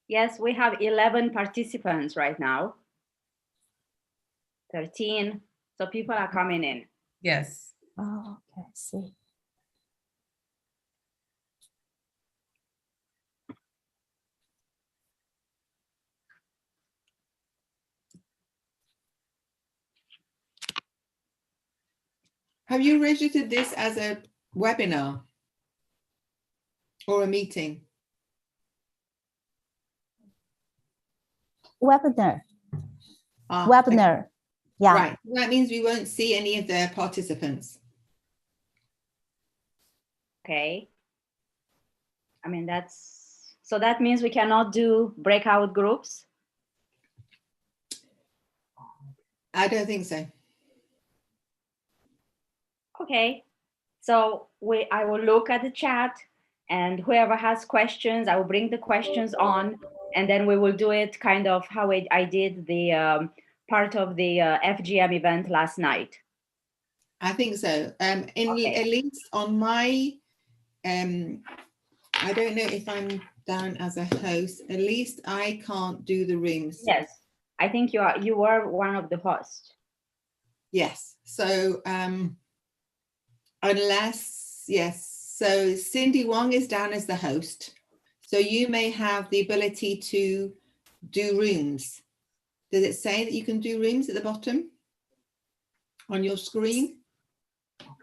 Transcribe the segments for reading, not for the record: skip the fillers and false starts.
Yes, we have 11 participants right now. 13. So people are coming in. Yes. Oh, okay, I see. Have you registered this as a webinar or a meeting? Webinar. Ah, Webinar. Yeah. Right. That means we won't see any of the participants. Okay. I mean, so that means we cannot do breakout groups. I don't think so. Okay. So I will look at the chat, and whoever has questions, I will bring the questions on, and then we will do it kind of how I did the part of the FGM event last night. I think so. Okay. At least on my, I don't know if I'm down as a host. At least I can't do the rooms. Yes, I think you were one of the hosts. Yes. So unless, yes. So Cindy Wang is down as the host. So you may have the ability to do rooms. Does it say that you can do rooms at the bottom on your screen?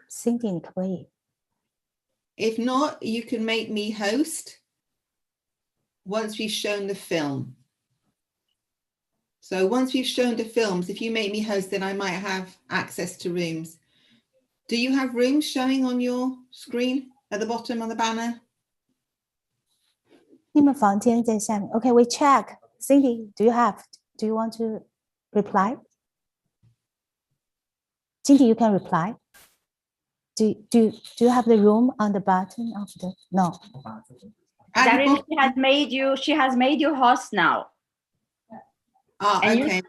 Cindy, 你可不可以 If not, you can make me host once we've shown the film. So once we've shown the films, if you make me host, then I might have access to rooms. Do you have rooms showing on your screen at the bottom on the banner? 你们房间在下面 Okay, we check. Cindy, do you want to reply? Cindy, you can reply. Do you have the room on the bottom of the no? At the Darren, she has made you host now. And okay.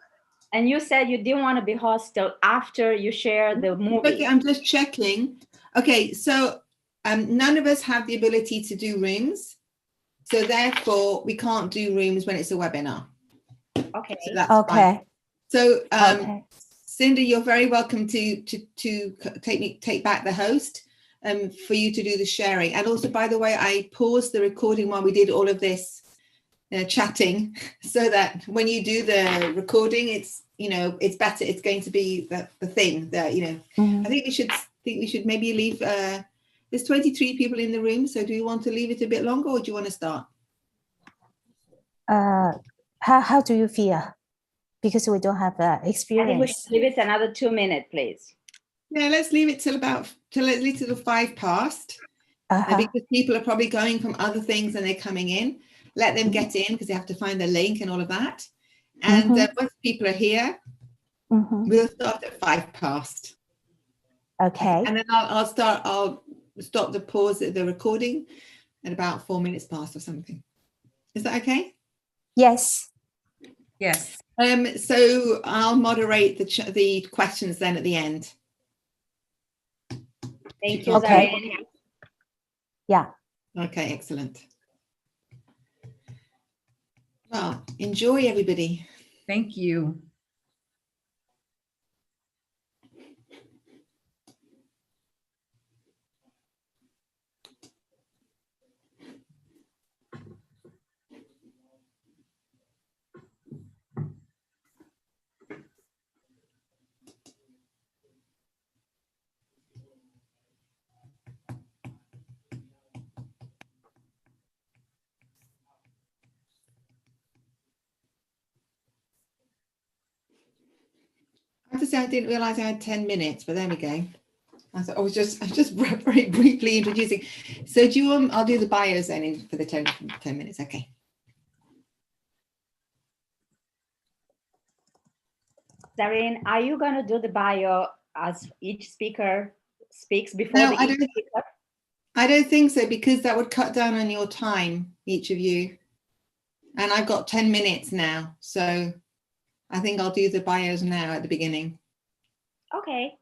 And you said you didn't want to be host till after you share the movie. Okay, I'm just checking. Okay, so none of us have the ability to do rooms. So therefore, we can't do rooms when it's a webinar. Okay. So that's Okay. fine. So Okay. Cindy, you're very welcome to take back the host for you to do the sharing. And also, by the way, I paused the recording while we did all of this chatting, so that when you do the recording, it's it's better. It's going to be the thing that Mhm. I think we should maybe leave. There's 23 people in the room, so do you want to leave it a bit longer, or do you want to start? How do you feel? Because we don't have I think we experience. should leave it another 2 minutes, please. Yeah, let's leave it till at least till 5 past. Because people are probably going from other things and they're coming in. Let them get in because they have to find the link and all of that. And once people are here, we'll start at 5 past. Okay. And then I'll stop the recording at about 4 minutes past or something. Is that okay? Yes. Yes. So I'll moderate the questions then at the end. Thank you, Okay. Zareen. Yeah. Okay, excellent. Well, enjoy, everybody. Thank you. I have to say I didn't realize I had 10 minutes, but there we go. I was just very briefly introducing. So do you want, I'll do the bios then for the 10 minutes. Okay. Zareen, are you going to do the bio as each speaker speaks before No, the speaker? I don't think so, because that would cut down on your time, each of you. And I've got 10 minutes now. So I think I'll do the bios now at the beginning. Okay.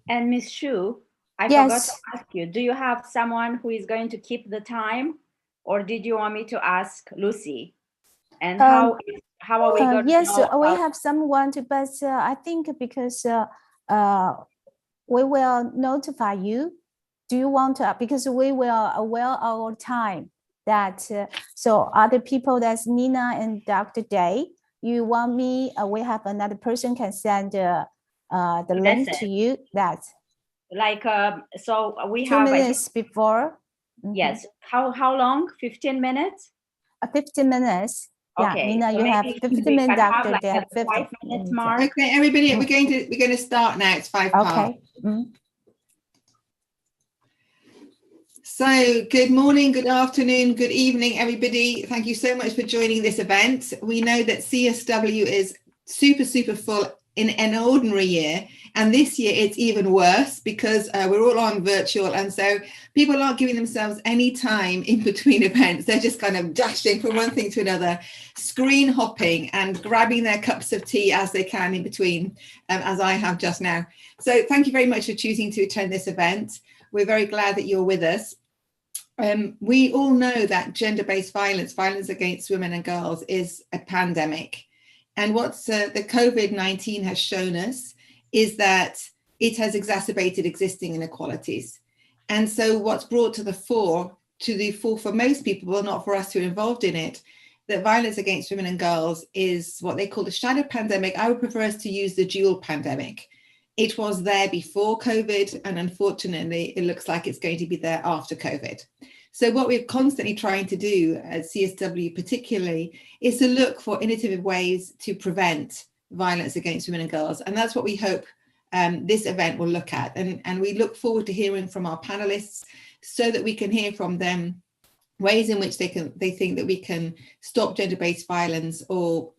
And Ms. Shu, I forgot Yes. to ask you, do you have someone who is going to keep the time, or did you want me to ask Lucy? And how are we going Yes, to know we about- have someone to, but I think because we will notify you. Do you want to, because we will aware our time that, so other people, that's Nina and Dr. Day, you want me, we have another person can send the link to you, that like so we 2 have, I think, minutes before. Mhm. yes, how long? 15 minutes? 15 minutes. Yeah, Okay, Nina, so you have maybe 50 we minutes, can have Dr. like Day a have 50 5 minutes minutes. mark. Okay, everybody, we're going to start now. It's 5 past. Okay. Mhm. So good morning, good afternoon, good evening, everybody. Thank you so much for joining this event. We know that CSW is super full in an ordinary year, and this year it's even worse because we're all on virtual, and so people aren't giving themselves any time in between events. They're just kind of dashing from one thing to another, screen hopping and grabbing their cups of tea as they can in between, as I have just now. So thank you very much for choosing to attend this event. We're very glad that you're with us. We all know that gender-based violence against women and girls is a pandemic. And what the COVID-19 has shown us is that it has exacerbated existing inequalities. And so what's brought to the fore for most people, well, not for us who are involved in it, that violence against women and girls is what they call the shadow pandemic. I would prefer us to use the dual pandemic. It was there before COVID, and unfortunately, it looks like it's going to be there after COVID. So what we're constantly trying to do at CSW particularly is to look for innovative ways to prevent violence against women and girls. And that's what we hope this event will look at. And we look forward to hearing from our panelists so that we can hear from them ways in which they think that we can stop gender-based violence or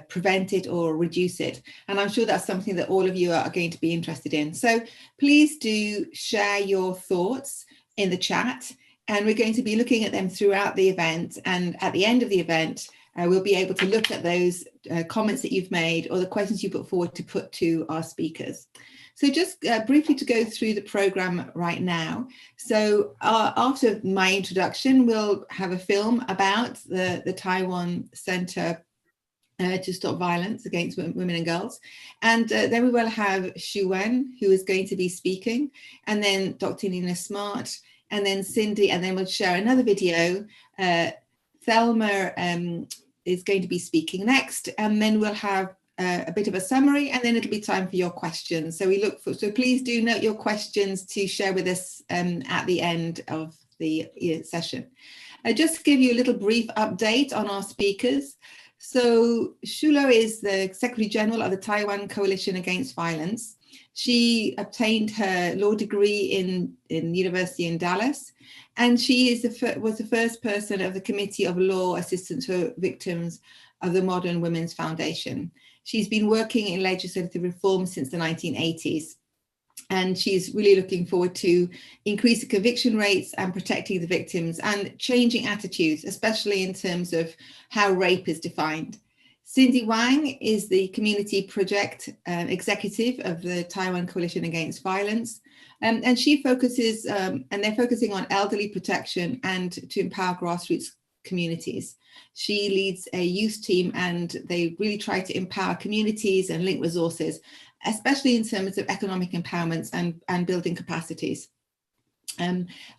prevent it or reduce it. And I'm sure that's something that all of you are going to be interested in. So please do share your thoughts in the chat, and we're going to be looking at them throughout the event. And at the end of the event, we'll be able to look at those comments that you've made or the questions you put forward to put to our speakers. So just briefly to go through the program right now. So after my introduction, we'll have a film about the Taiwan Center to Stop Violence Against Women and Girls. And then we will have Wang, who is going to be speaking, and then Dr. Nina Smart, and then Cindy, and then we'll share another video. Thelma is going to be speaking next, and then we'll have a bit of a summary, and then it'll be time for your questions. So so please do note your questions to share with us at the end of the session. Just to give you a little brief update on our speakers. So Shulo is the Secretary General of the Taiwan Coalition Against Violence. She obtained her law degree in university in Dallas, and she was the first person of the Committee of Law Assistance for Victims of the Modern Women's Foundation. She's been working in legislative reform since the 1980s. And she's really looking forward to increasing conviction rates and protecting the victims and changing attitudes, especially in terms of how rape is defined. Cindy Wang is the community project executive of the Taiwan Coalition Against Violence. And she focuses, and they're focusing on elderly protection and to empower grassroots communities. She leads a youth team, and they really try to empower communities and link resources, especially in terms of economic empowerments and building capacities.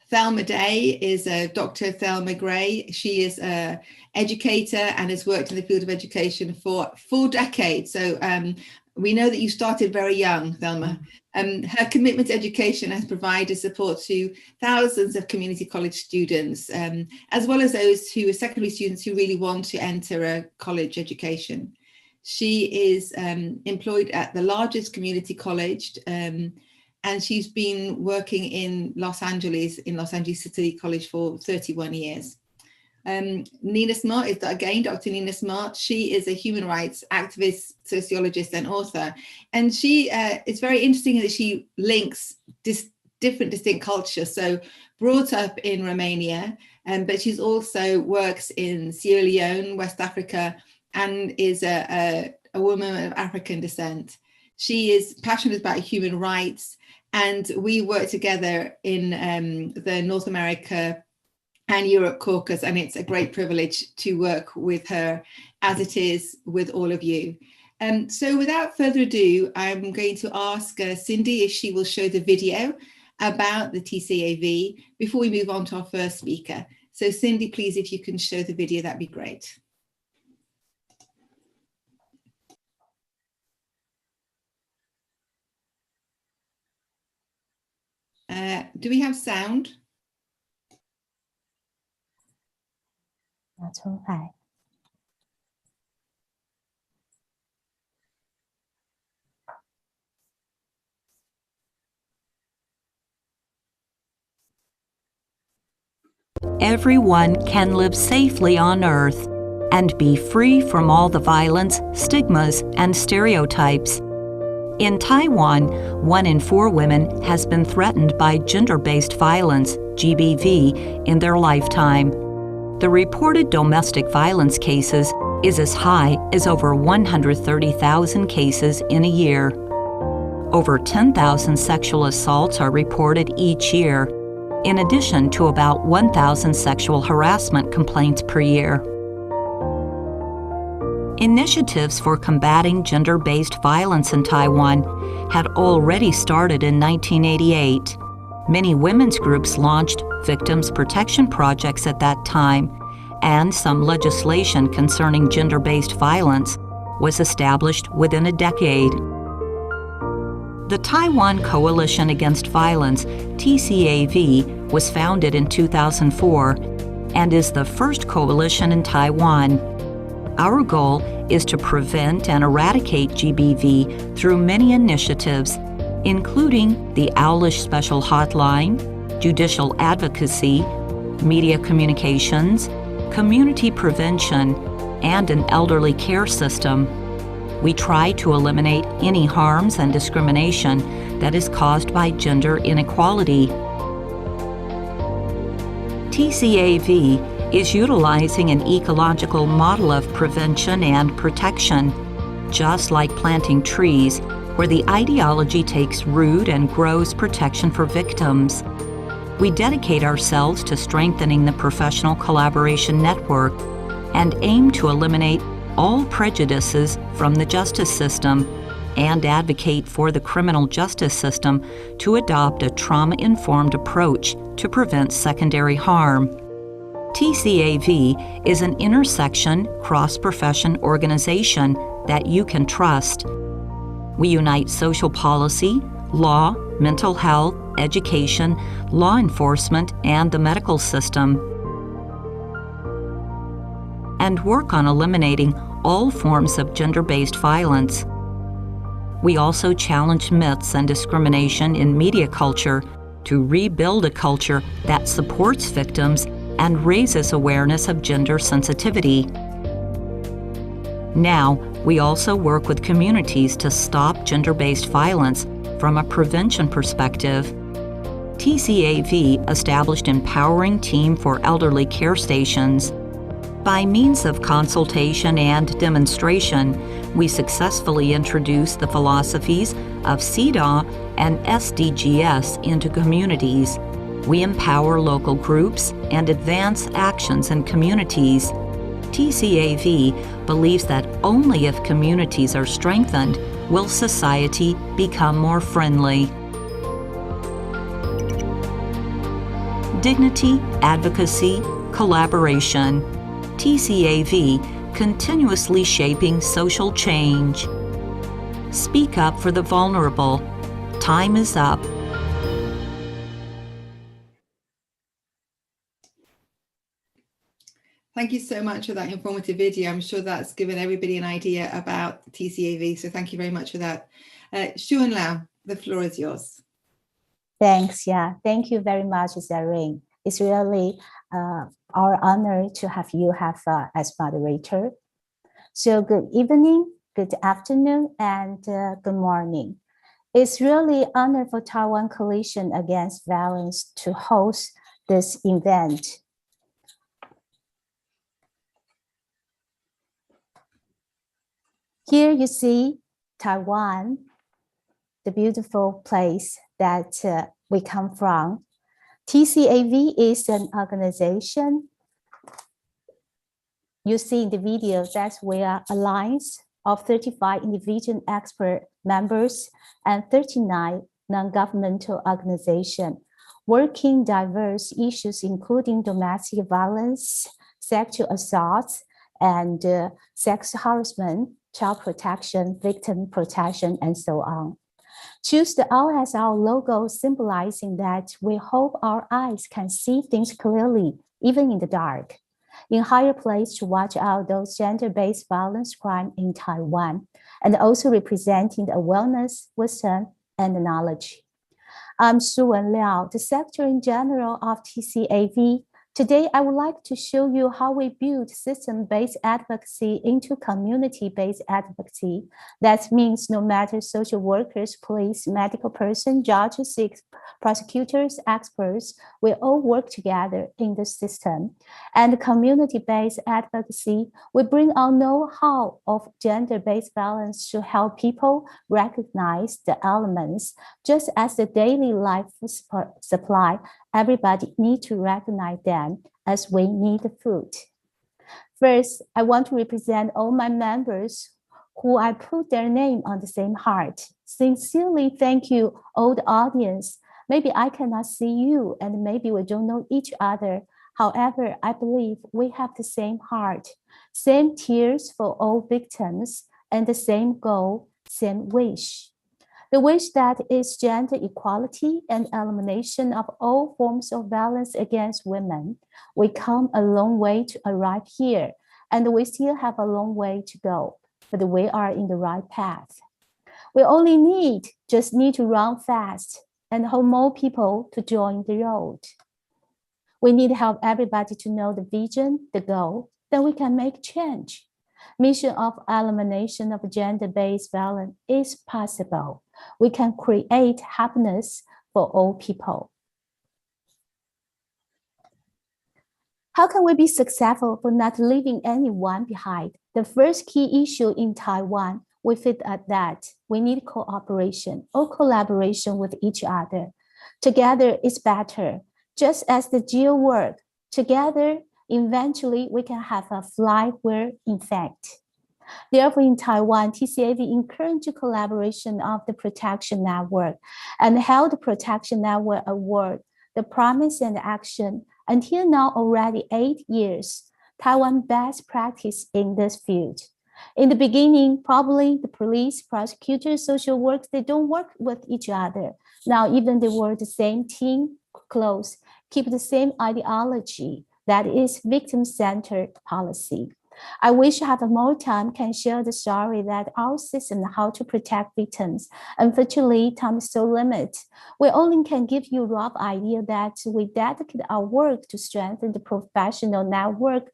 Thelma Day is Dr. Thelma Gray. She is an educator and has worked in the field of education for 4 decades. So we know that you started very young, Thelma. Her commitment to education has provided support to thousands of community college students, as well as those who are secondary students who really want to enter a college education. She is employed at the largest community college, and she's been working in Los Angeles City College for 31 years. Nina Smart is again Dr. Nina Smart. She is a human rights activist, sociologist, and author. And she it's very interesting that she links different distinct cultures. So brought up in Romania, but she's also works in Sierra Leone, West Africa, and is a woman of African descent. She is passionate about human rights, and we work together in the North America and Europe caucus, and it's a great privilege to work with her, as it is with all of you. So without further ado, I'm going to ask Cindy if she will show the video about the TCAV before we move on to our first speaker. So Cindy, please, if you can show the video, that'd be great. Do we have sound? That's all right. Everyone can live safely on Earth and be free from all the violence, stigmas, and stereotypes. In Taiwan, 1 in 4 women has been threatened by gender-based violence, GBV, in their lifetime. The reported domestic violence cases is as high as over 130,000 cases in a year. Over 10,000 sexual assaults are reported each year, in addition to about 1,000 sexual harassment complaints per year. Initiatives for combating gender-based violence in Taiwan had already started in 1988. Many women's groups launched victims' protection projects at that time, and some legislation concerning gender-based violence was established within a decade. The Taiwan Coalition Against Violence, TCAV, was founded in 2004 and is the first coalition in Taiwan. Our goal is to prevent and eradicate GBV through many initiatives, including the Owlish Special Hotline, judicial advocacy, media communications, community prevention, and an elderly care system. We try to eliminate any harms and discrimination that is caused by gender inequality. TCAV is utilizing an ecological model of prevention and protection, just like planting trees, where the ideology takes root and grows protection for victims. We dedicate ourselves to strengthening the professional collaboration network and aim to eliminate all prejudices from the justice system and advocate for the criminal justice system to adopt a trauma-informed approach to prevent secondary harm. TCAV is an intersection cross-profession organization that you can trust. We unite social policy, law, mental health, education, law enforcement, and the medical system, and work on eliminating all forms of gender-based violence. We also challenge myths and discrimination in media culture to rebuild a culture that supports victims and raises awareness of gender sensitivity. Now, we also work with communities to stop gender-based violence from a prevention perspective. TCAV established Empowering Team for Elderly Care Stations. By means of consultation and demonstration, we successfully introduced the philosophies of CEDAW and SDGs into communities. We empower local groups and advance actions in communities. TCAV believes that only if communities are strengthened will society become more friendly. Dignity, advocacy, collaboration. TCAV continuously shaping social change. Speak up for the vulnerable. Time is up. Thank you so much for that informative video. I'm sure that's given everybody an idea about TCAV. So thank you very much for that. Xuan Lau, the floor is yours. Thanks. Yeah. Thank you very much, Zareen. It's really our honor to have you as moderator. So good evening, good afternoon, and good morning. It's really honor for Taiwan Coalition Against Violence to host this event. Here you see Taiwan the beautiful place that we come from. TCAV is an organization. You see in the video that we are alliance of 35 individual expert members and 39 non-governmental organizations working diverse issues including domestic violence, sexual assault, and sex harassment, child protection, victim protection, and so on. Choose the owl as our logo, symbolizing that we hope our eyes can see things clearly, even in the dark. In higher place to watch out those gender-based violence crime in Taiwan, and also representing the awareness, wisdom, and knowledge. I'm Su Wen Liao, the Secretary in General of TCAV. Today, I would like to show you how we build system-based advocacy into community-based advocacy. That means no matter social workers, police, medical person, judges, prosecutors, experts, we all work together in the system. And community-based advocacy, we bring our know-how of gender-based violence to help people recognize the elements, just as the daily life supply. Everybody needs to recognize them as we need food. First, I want to represent all my members who I put their name on the same heart. Sincerely thank you, all the audience. Maybe I cannot see you and maybe we don't know each other. However, I believe we have the same heart, same tears for all victims, and the same goal, same wish. The wish that is gender equality and elimination of all forms of violence against women. We come a long way to arrive here, and we still have a long way to go, but we are in the right path. We only just need to run fast and hold more people to join the road. We need to help everybody to know the vision, the goal, then we can make change. Mission of elimination of gender-based violence is possible. We can create happiness for all people. How can we be successful for not leaving anyone behind? The first key issue in Taiwan, we feel that we need cooperation or collaboration with each other. Together is better. Just as the geo work, together, eventually we can have a flywheel effect. Therefore, in Taiwan, TCAV encouraged collaboration of the Protection Network and held the Protection Network Award, the Promise and Action, until now already 8 years, Taiwan best practice in this field. In the beginning, probably the police, prosecutors, social workers, they don't work with each other. Now, even they were the same team, close, keep the same ideology, that is victim-centered policy. I wish I have more time can share the story that our system, how to protect victims. Unfortunately, time is so limited. We only can give you a rough idea that we dedicate our work to strengthen the professional network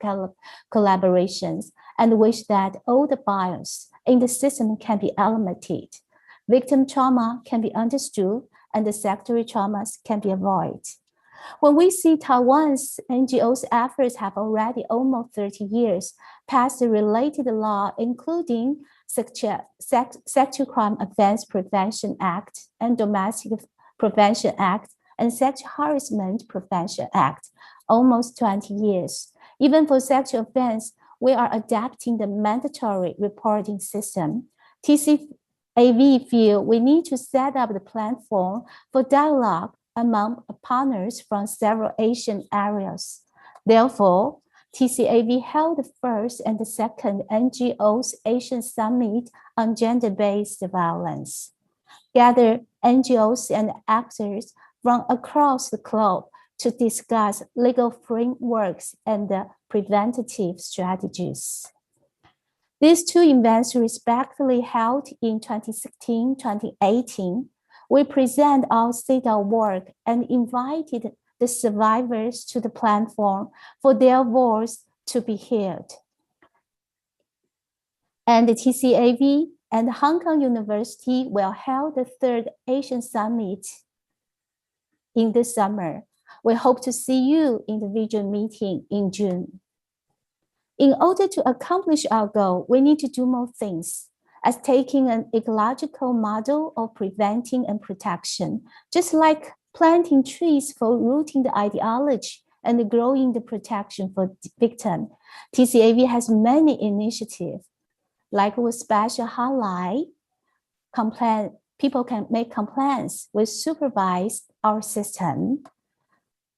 collaborations and wish that all the bias in the system can be eliminated. Victim trauma can be understood and the secondary traumas can be avoided. When we see Taiwan's NGOs' efforts have already almost 30 years passed the related law, including Sexual Crime Offense Prevention Act and Domestic Prevention Act and Sexual Harassment Prevention Act, almost 20 years. Even for sexual offense, we are adapting the mandatory reporting system. TCAV feel we need to set up the platform for dialogue among partners from several Asian areas. Therefore, TCAV held the first and the second NGOs Asian Summit on gender-based violence. Gather NGOs and actors from across the globe to discuss legal frameworks and preventative strategies. These two events respectively held in 2016-2018. We present our state of work and invited the survivors to the platform for their voice to be heard. And the TCAV and Hong Kong University will hold the third Asian Summit in this summer. We hope to see you in the region meeting in June. In order to accomplish our goal, we need to do more things. as taking an ecological model of preventing and protection, just like planting trees for rooting the ideology and growing the protection for the victim. TCAV has many initiatives, like with special hotline, people can make complaints with supervise our system.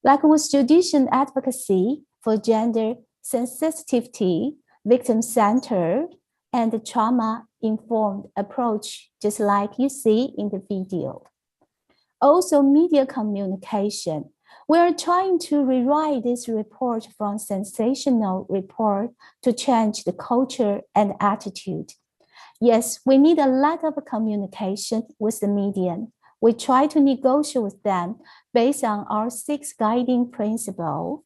Like with judicial advocacy for gender sensitivity, victim center, and the trauma-informed approach, just like you see in the video. Also, media communication. We are trying to rewrite this report from sensational report to change the culture and attitude. Yes, we need a lot of communication with the media. We try to negotiate with them based on our 6 guiding principles.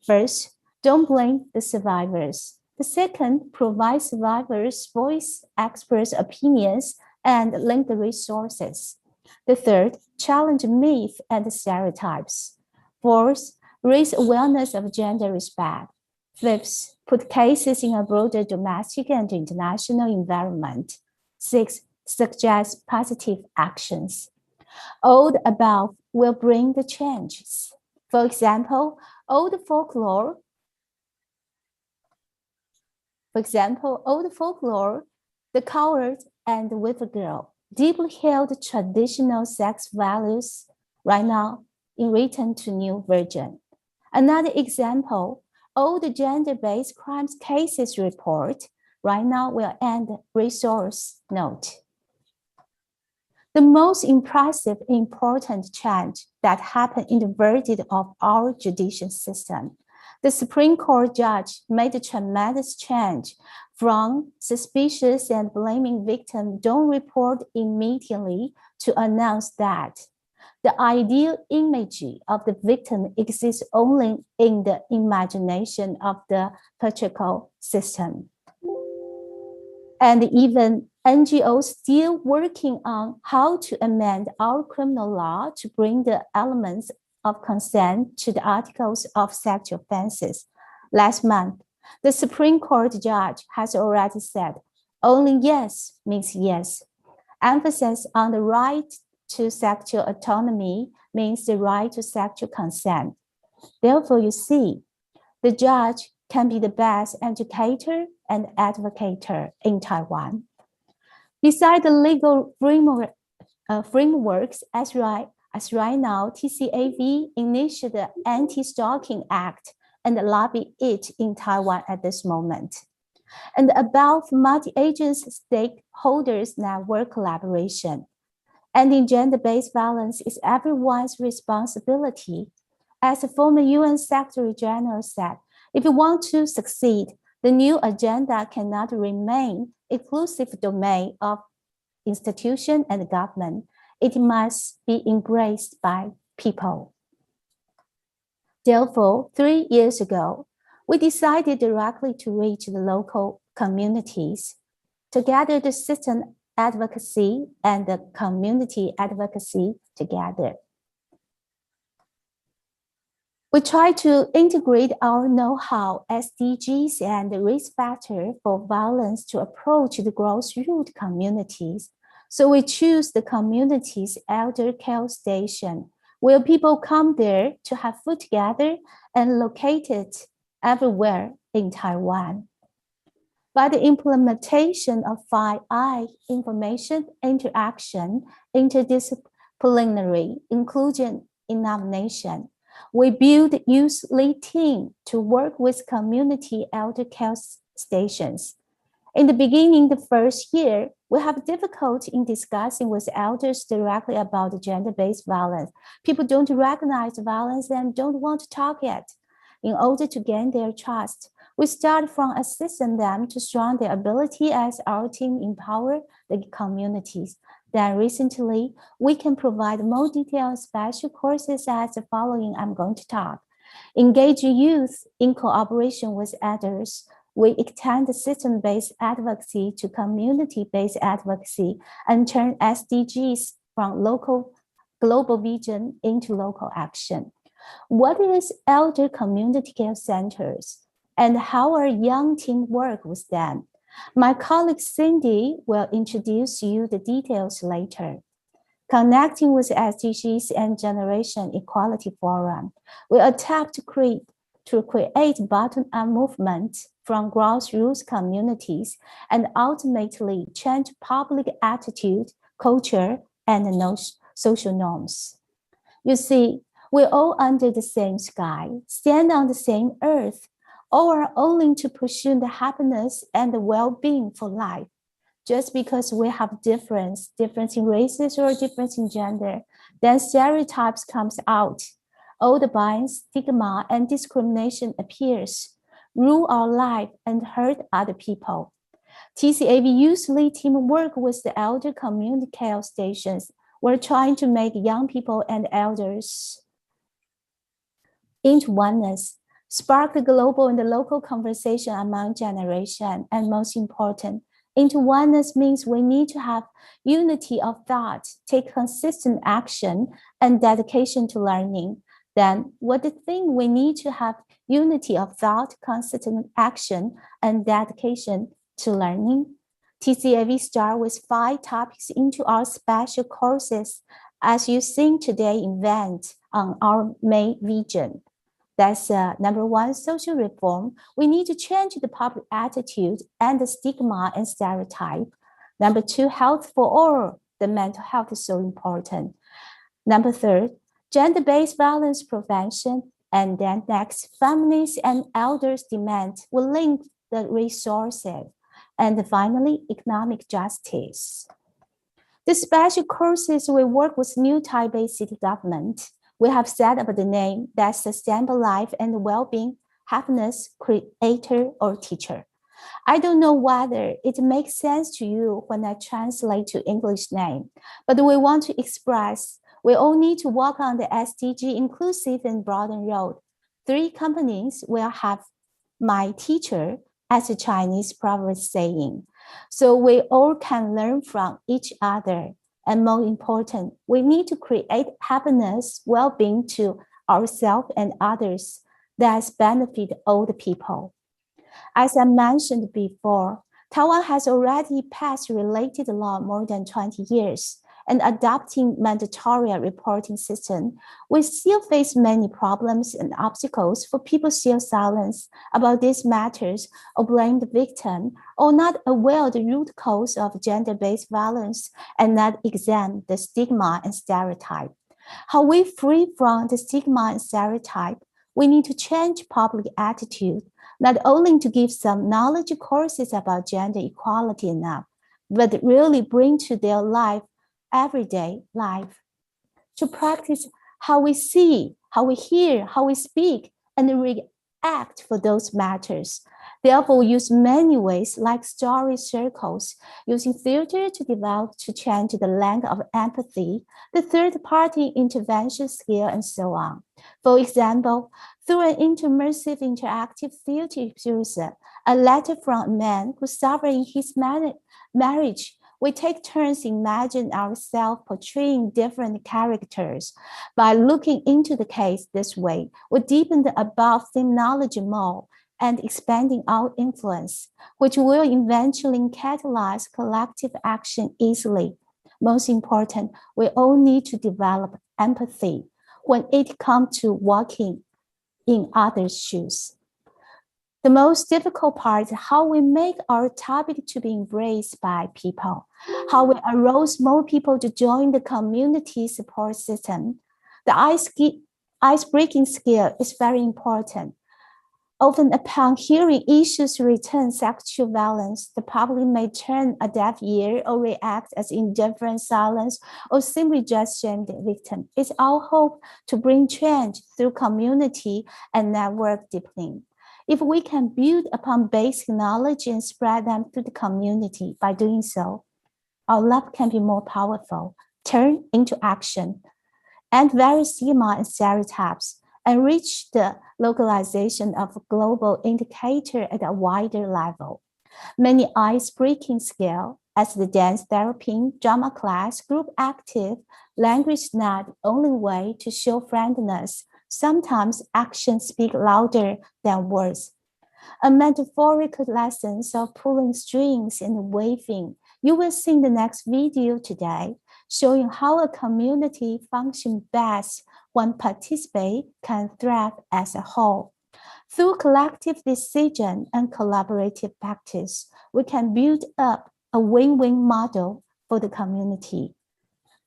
First, don't blame the survivors. The second, provide survivors voice, express opinions, and link the resources. The third, challenge myths and stereotypes. Fourth, raise awareness of gender respect. Fifth, put cases in a broader domestic and international environment. Sixth, suggest positive actions. All the above will bring the changes. For example, old folklore, the coward and the widow girl, deeply held traditional sex values right now in written to new version. Another example, all the gender-based crimes cases report right now will end resource note. The most impressive, important change that happened in the verdict of our judicial system. The Supreme Court judge made a tremendous change from suspicious and blaming victim don't report immediately to announce that the ideal image of the victim exists only in the imagination of the patriarchal system. And even NGOs still working on how to amend our criminal law to bring the elements of consent to the articles of sexual offenses. Last month, the Supreme Court judge has already said, only yes means yes. Emphasis on the right to sexual autonomy means the right to sexual consent. Therefore, you see, the judge can be the best educator and advocator in Taiwan. Besides the legal frameworks, as right now, TCAV initiated the Anti-Stalking Act and lobby it in Taiwan at this moment. And above multi-agency stakeholders network collaboration. Ending gender-based violence is everyone's responsibility. As the former UN Secretary General said, if you want to succeed, the new agenda cannot remain exclusive domain of institution and government. It must be embraced by people. Therefore, 3 years ago, we decided directly to reach the local communities. Together, the system advocacy and the community advocacy together. We try to integrate our know-how, SDGs, and the risk factor for violence to approach the grassroots communities. So we choose the community's elder care station, where people come there to have food together and located everywhere in Taiwan. By the implementation of 5I, information, interaction, interdisciplinary, inclusion, innovation, we build a youth-led team to work with community elder care stations. In the beginning, the first year, we have difficulty in discussing with elders directly about the gender-based violence. People don't recognize violence and don't want to talk yet. In order to gain their trust, we start from assisting them to strengthen their ability as our team empower the communities. Then recently, we can provide more detailed special courses as the following I'm going to talk. Engage youth in cooperation with others. We extend the system-based advocacy to community-based advocacy and turn SDGs from global vision into local action. What is elder community care centers and how our young team work with them? My colleague Cindy will introduce you the details later. Connecting with SDGs and Generation Equality Forum, we attempt to create bottom-up movement from grassroots communities and ultimately change public attitude, culture, and social norms. You see, we're all under the same sky, stand on the same earth, all are owing to pursue the happiness and the well-being for life. Just because we have difference in races or difference in gender, then stereotypes comes out. All the bias, stigma, and discrimination appears, rule our life and hurt other people. Tcav usually teamwork with the elder community care stations. We're trying to make young people and elders into oneness, spark the global and the local conversation among generations, and most important, into oneness means we need to have unity of thought, take consistent action, and dedication to learning. Then what the thing we need to have unity of thought, consistent action, and dedication to learning? Tcav start with 5 topics into our special courses, as you seen today event on our main vision. That's number 1, social reform. We need to change the public attitude and the stigma and stereotype. Number 2, health for all. The mental health is so important. Number 3, gender-based violence prevention. And then next, families and elders' demand will link the resources. And finally, economic justice. The special courses we work with new Taipei city government. We have set up the name that's sustainable life and well-being, happiness, creator, or teacher. I don't know whether it makes sense to you when I translate to English name, but we want to express we all need to walk on the SDG inclusive and broaden road. 3 companies will have my teacher as a Chinese proverb saying. So we all can learn from each other. And more important, we need to create happiness, well-being to ourselves and others that benefit all the people. As I mentioned before, Taiwan has already passed related law more than 20 years, and adopting mandatory reporting system, we still face many problems and obstacles for people still silent about these matters or blame the victim or not aware of the root cause of gender-based violence and not examine the stigma and stereotype. How we free from the stigma and stereotype, we need to change public attitude, not only to give some knowledge courses about gender equality enough, but really bring to their life everyday life, to practice how we see, how we hear, how we speak, and react for those matters. Therefore, we use many ways like story circles, using theater to develop to change the length of empathy, the third-party intervention skill, and so on. For example, through an immersive interactive theater series, a letter from a man who suffered in his marriage, we take turns imagine ourselves portraying different characters. By looking into the case this way, we deepen the above theme knowledge more and expanding our influence, which will eventually catalyze collective action easily. Most important, we all need to develop empathy when it comes to walking in others' shoes. The most difficult part is how we make our topic to be embraced by people, how we arouse more people to join the community support system. The ice-breaking skill is very important. Often upon hearing issues return sexual violence, the public may turn a deaf ear or react as indifferent silence or simply just shame the victim. It's our hope to bring change through community and network deepening. If we can build upon basic knowledge and spread them to the community, by doing so, our love can be more powerful, turn into action, and various stigma and stereotypes, and reach the localization of a global indicator at a wider level. Many ice-breaking skills, as the dance therapy, drama class, group active, language is not the only way to show friendliness. Sometimes actions speak louder than words. A metaphorical lessons of pulling strings and waving. You will see in the next video today, showing how a community functions best when participants can thrive as a whole. Through collective decision and collaborative practice, we can build up a win-win model for the community.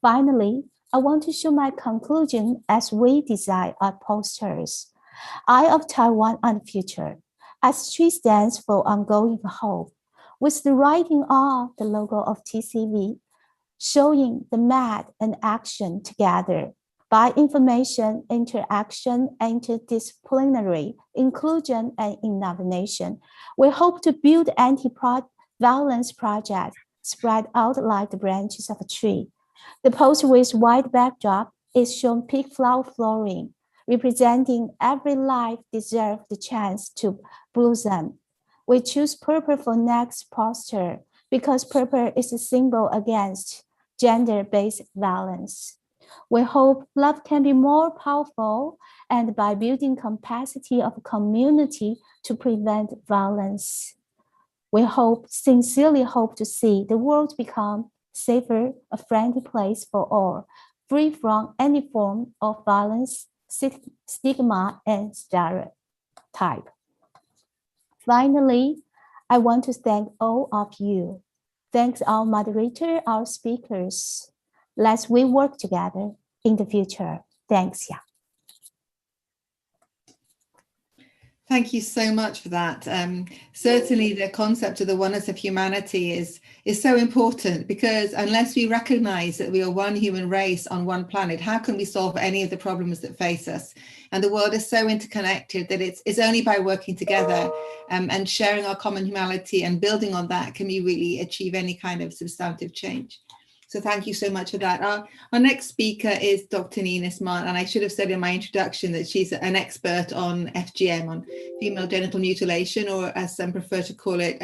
Finally, I want to show my conclusion as we design our posters. Eye of Taiwan and the Future, as she stands for ongoing hope, with the writing on the logo of TCV, showing the math and action together by information, interaction, interdisciplinary, inclusion, and innovation. We hope to build anti-violence projects spread out like the branches of a tree. The poster with white backdrop is shown pink flower flooring, representing every life deserves the chance to blossom. We choose purple for next poster because purple is a symbol against gender-based violence. We hope love can be more powerful and by building capacity of community to prevent violence. We sincerely hope to see the world become safer, a friendly place for all, free from any form of violence, stigma, and stereotype. Finally, I want to thank all of you. Thanks our moderator, our speakers. Let's we work together in the future. Thanks, yeah. Thank you so much for that. Certainly the concept of the oneness of humanity is so important, because unless we recognize that we are one human race on one planet, how can we solve any of the problems that face us? And the world is so interconnected that it's only by working together and sharing our common humanity and building on that can we really achieve any kind of substantive change. So thank you so much for that. Our next speaker is Dr. Nina Smart, and I should have said in my introduction that she's an expert on FGM, on female genital mutilation, or as some prefer to call it,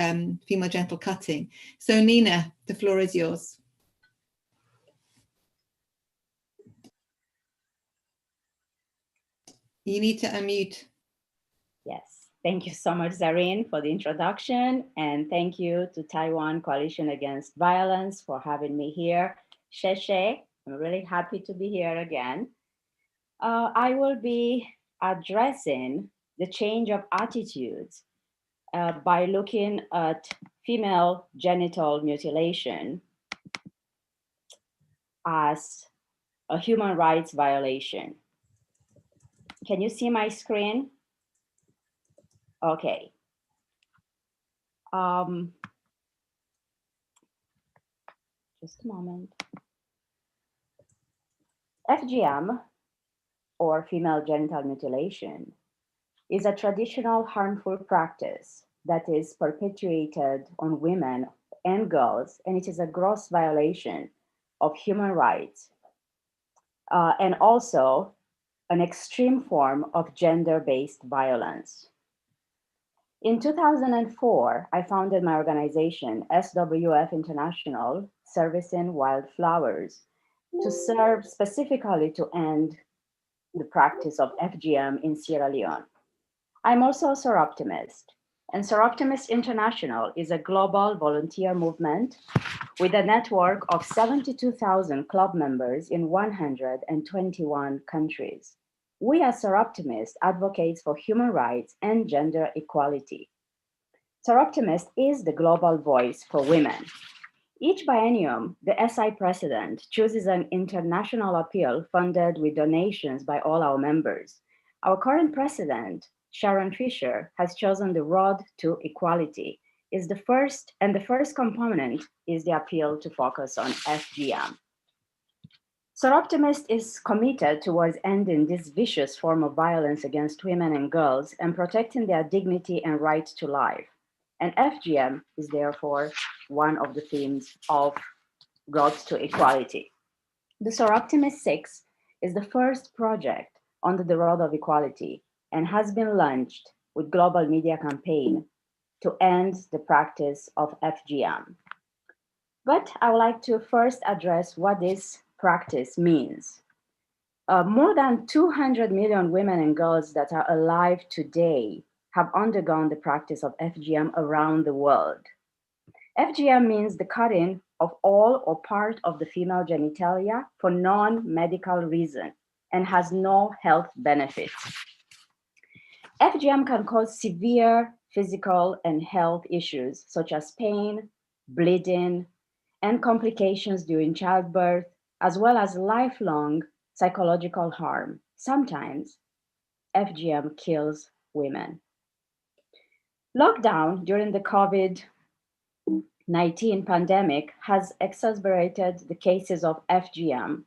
female genital cutting. So Nina, the floor is yours. You need to unmute. Yes. Thank you so much, Zareen, for the introduction. And thank you to Taiwan Coalition Against Violence for having me here. Sheshe, I'm really happy to be here again. I will be addressing the change of attitudes by looking at female genital mutilation as a human rights violation. Can you see my screen? Okay. Just a moment. FGM, or female genital mutilation, is a traditional harmful practice that is perpetuated on women and girls, and it is a gross violation of human rights, and also an extreme form of gender-based violence. In 2004, I founded my organization, SWF International, Servicing Wildflowers, to serve specifically to end the practice of FGM in Sierra Leone. I'm also a Soroptimist, and Soroptimist International is a global volunteer movement with a network of 72,000 club members in 121 countries. We as Soroptimists advocates for human rights and gender equality. Soroptimist is the global voice for women. Each biennium, the SI president chooses an international appeal funded with donations by all our members. Our current president, Sharon Fisher, has chosen the road to equality. The first component is the appeal to focus on FGM. Soroptimist is committed towards ending this vicious form of violence against women and girls and protecting their dignity and right to life. And FGM is therefore one of the themes of Road to Equality. The Soroptimist 6 is the first project on the road of equality and has been launched with global media campaign to end the practice of FGM. But I would like to first address what this practice means. More than 200 million women and girls that are alive today have undergone the practice of FGM around the world. FGM means the cutting of all or part of the female genitalia for non-medical reason and has no health benefits. FGM can cause severe physical and health issues such as pain, bleeding, and complications during childbirth, as well as lifelong psychological harm. Sometimes FGM kills women. Lockdown during the COVID-19 pandemic has exacerbated the cases of FGM,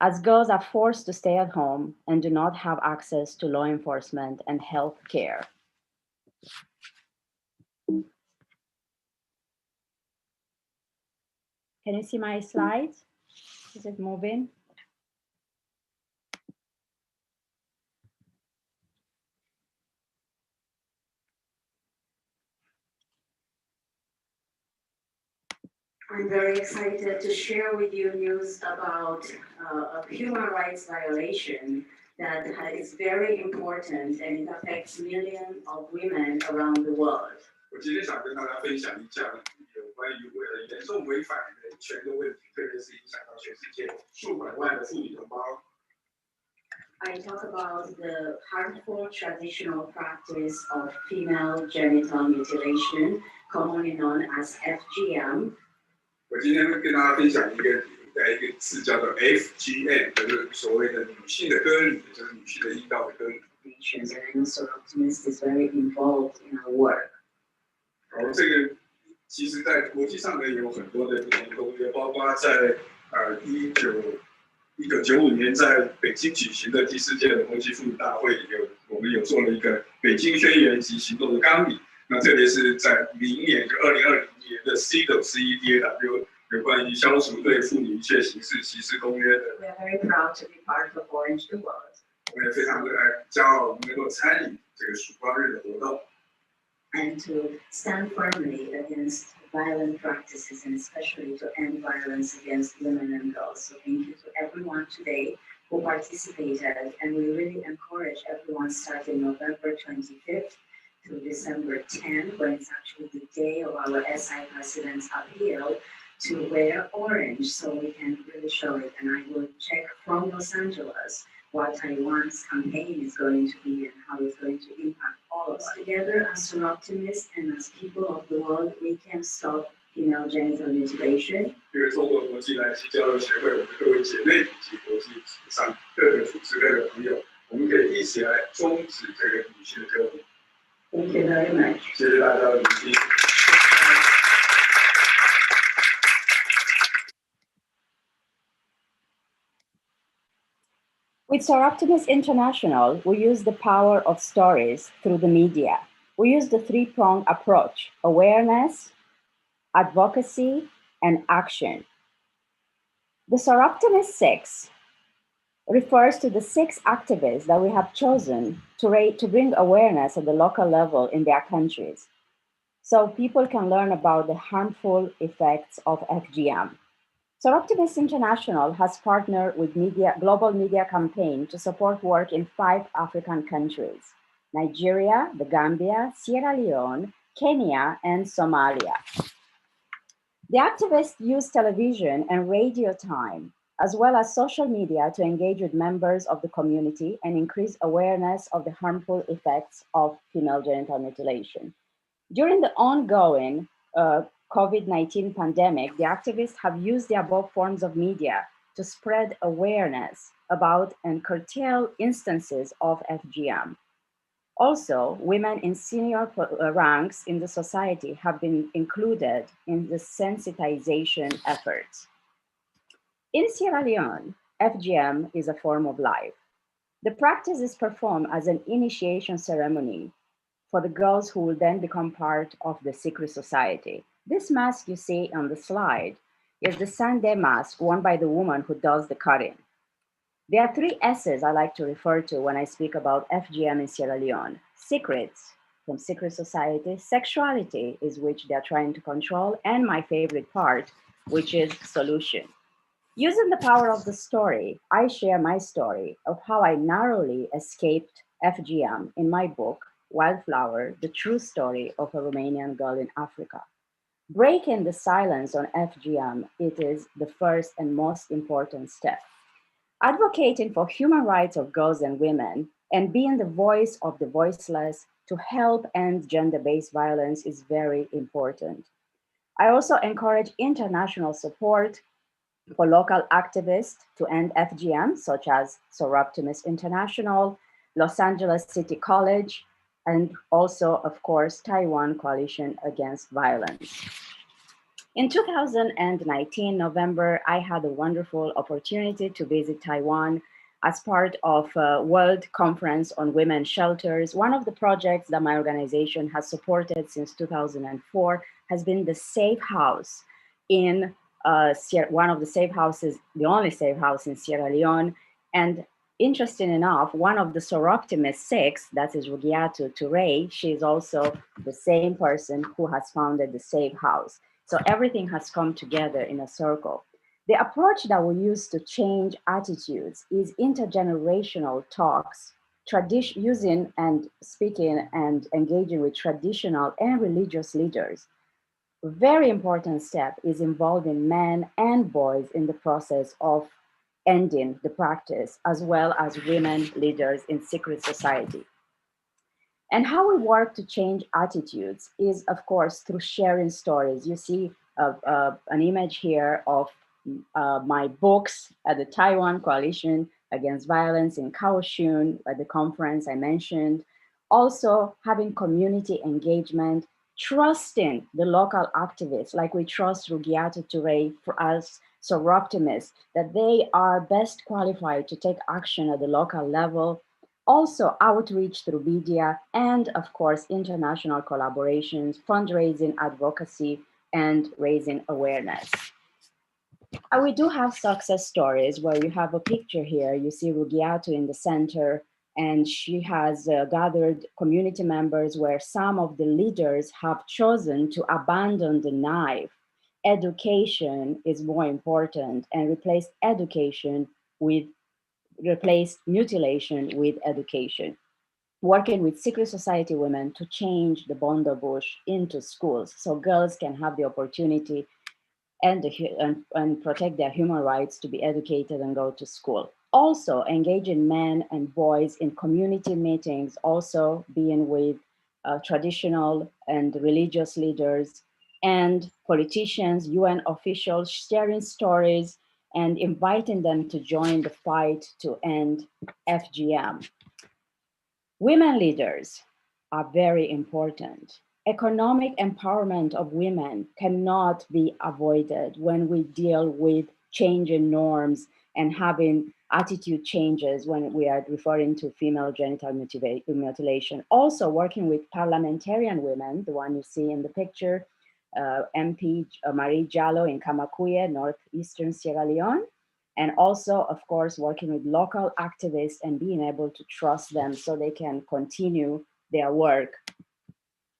as girls are forced to stay at home and do not have access to law enforcement and health care. Can you see my slides? Is it moving? I'm very excited to share with you news about a human rights violation that is very important and it affects millions of women around the world. 我今天想跟大家分享一下有关于严重违反人权的问题，特别是影响到全世界数百万的妇女同胞。I talk about the harmful traditional practice of female genital mutilation, commonly known as FGM. 我今天会跟大家分享一个字叫做 FGM， 就是所谓的女性的割礼，就是女性的阴道的割礼。And so optimist is very involved in our work. 这个其实在国际上呢有很多的不同的公约，包括在1995年在北京举行的第4届的国际妇女大会里我们有做了一个北京宣言及行动的纲领。那特别是在明年就2020年的 CEDAW 有关于消除对妇女一切形式歧视公约的。We are very proud to be part of Orange the World. 我也非常的骄傲，我们能够参与这个曙光日的活动。And to stand firmly against violent practices and especially to end violence against women and girls. So thank you to everyone today who participated, and we really encourage everyone starting November 25th to December 10th, when it's actually the day of our SI President's appeal, to wear orange so we can really show it. And I will check from Los Angeles what Taiwan's campaign is going to be and how it's going to impact all of us. Together as optimists and as people of the world, we can stop female genital mutilation. 因为透过国际男性交流协会，我们各位姐妹以及国际上各个组织、各个朋友，我们可以一起来终止这个女性的割礼。Thank you very much. 谢谢大家的聆听。With Soroptimist International, we use the power of stories through the media. We use the three-pronged approach: awareness, advocacy, and action. The Soroptimist 6 refers to the 6 activists that we have chosen to bring awareness at the local level in their countries, so people can learn about the harmful effects of FGM. Soroptimist International has partnered with Global Media Campaign to support work in 5 African countries: Nigeria, the Gambia, Sierra Leone, Kenya, and Somalia. The activists use television and radio time, as well as social media, to engage with members of the community and increase awareness of the harmful effects of female genital mutilation. During the ongoing COVID-19 pandemic, the activists have used the above forms of media to spread awareness about and curtail instances of FGM. Also, women in senior ranks in the society have been included in the sensitization efforts. In Sierra Leone, FGM is a form of life. The practice is performed as an initiation ceremony for the girls who will then become part of the secret society. This mask you see on the slide is the Sunday mask worn by the woman who does the cutting. There are 3 S's I like to refer to when I speak about FGM in Sierra Leone: secrets, from secret society; sexuality, is which they're trying to control; and my favorite part, which is solution. Using the power of the story, I share my story of how I narrowly escaped FGM in my book, Wildflower, the true story of a Romanian girl in Africa. Breaking the silence on FGM, it is the first and most important step. Advocating for human rights of girls and women and being the voice of the voiceless to help end gender-based violence is very important. I also encourage international support for local activists to end FGM, such as Soroptimist International, Los Angeles City College, and also, of course, Taiwan Coalition Against Violence. In 2019, November, I had a wonderful opportunity to visit Taiwan as part of a World Conference on Women's Shelters. One of the projects that my organization has supported since 2004 has been the Safe House in one of the safe houses, the only safe house in Sierra Leone. And interesting enough, one of the Soroptimist 6, that is Rugiatu Touré, she is also the same person who has founded the Safe House. So everything has come together in a circle. The approach that we use to change attitudes is intergenerational talks, using and speaking and engaging with traditional and religious leaders. A very important step is involving men and boys in the process of ending the practice, as well as women leaders in secret society. And how we work to change attitudes is, of course, through sharing stories. You see an image here of my books at the Taiwan Coalition Against Violence in Kaohsiung at the conference I mentioned. Also having community engagement, trusting the local activists, like we trust Rugiatu Touré for us Soroptimists, that they are best qualified to take action at the local level. Also outreach through media and, of course, international collaborations, fundraising, advocacy, and raising awareness. And we do have success stories where you have a picture here. You see Rugiatu in the center, and she has gathered community members where some of the leaders have chosen to abandon the knife. Education is more important and replace mutilation with education. Working with secret society women to change the Bondo bush into schools so girls can have the opportunity and protect their human rights to be educated and go to school. Also engaging men and boys in community meetings, also being with traditional and religious leaders and politicians, UN officials, sharing stories and inviting them to join the fight to end FGM. Women leaders are very important. Economic empowerment of women cannot be avoided when we deal with changing norms and having attitude changes when we are referring to female genital mutilation. Also working with parliamentarian women, the one you see in the picture, MP Marie Jallo in Kamakuye, northeastern Sierra Leone. And also, of course, working with local activists and being able to trust them so they can continue their work.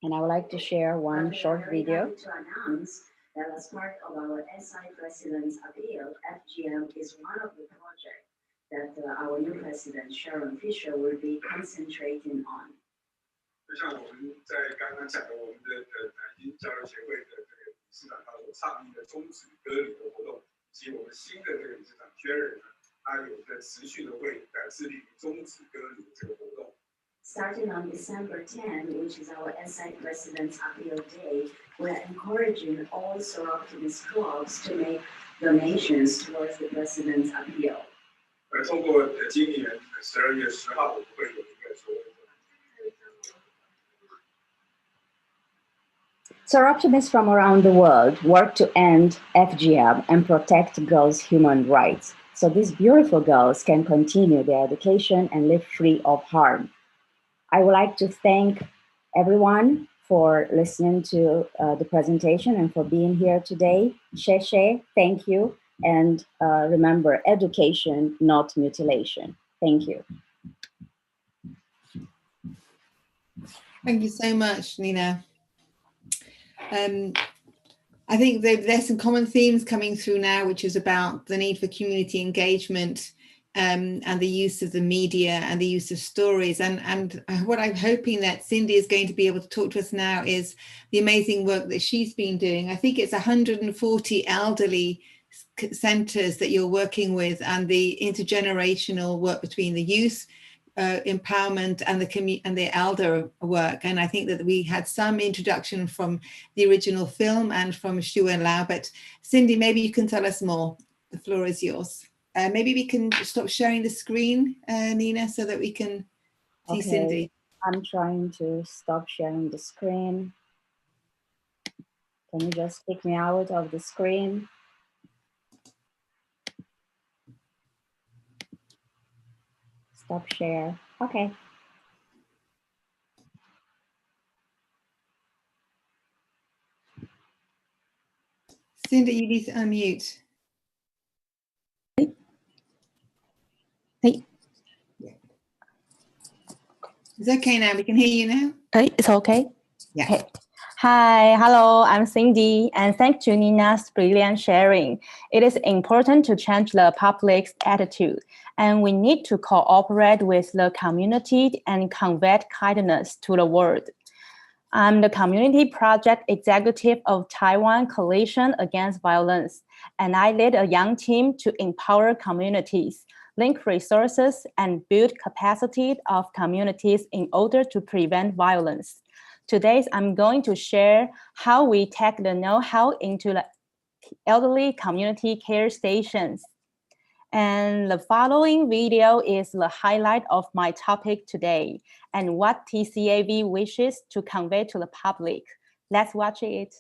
And I would like to share one short video. To announce that as part of our SI President's appeal, FGM is one of the projects that our new President, Sharon Fisher, will be concentrating on. 就像我们在刚刚讲的，我们的南京交流协会的这个理事长他所倡议的终止割礼的活动，以及我们新的这个理事长薛仁呢，他有着持续的会致力于终止割礼的这个活动。Starting on December 10, which is our SI President's Appeal Day, we're encouraging all Soroptimist clubs to make donations towards the President's Appeal. 通过今年12月10号，我们会有一个所谓的 Soroptimists from around the world work to end FGM and protect girls' human rights, so these beautiful girls can continue their education and live free of harm. I would like to thank everyone for listening to the presentation and for being here today. Sheshe, thank you. And remember, education, not mutilation. Thank you. Thank you so much, Nina. I think there's some common themes coming through now, which is about the need for community engagement and the use of the media and the use of stories. And what I'm hoping that Cindy is going to be able to talk to us now is the amazing work that she's been doing. I think it's 140 elderly centers that you're working with, and the intergenerational work between the youth empowerment and the elder work. And I think that we had some introduction from the original film and from Shu and Lao, but Cindy, maybe you can tell us more. The floor is yours. Maybe we can stop sharing the screen, Nina, so that we can see Cindy. I'm trying to stop sharing the screen. Can you just kick me out of the screen? Stop share. Okay. Cindy, you need to unmute. Hey. It's okay now. We can hear you now. It's okay. Yeah. Okay. Hi, hello, I'm Cindy, and thanks to Nina's brilliant sharing. It is important to change the public's attitude, and we need to cooperate with the community and convey kindness to the world. I'm the Community Project Executive of Taiwan Coalition Against Violence, and I lead a young team to empower communities, link resources, and build capacity of communities in order to prevent violence. Today, I'm going to share how we take the know-how into the elderly community care stations. And the following video is the highlight of my topic today and what TCAV wishes to convey to the public. Let's watch it.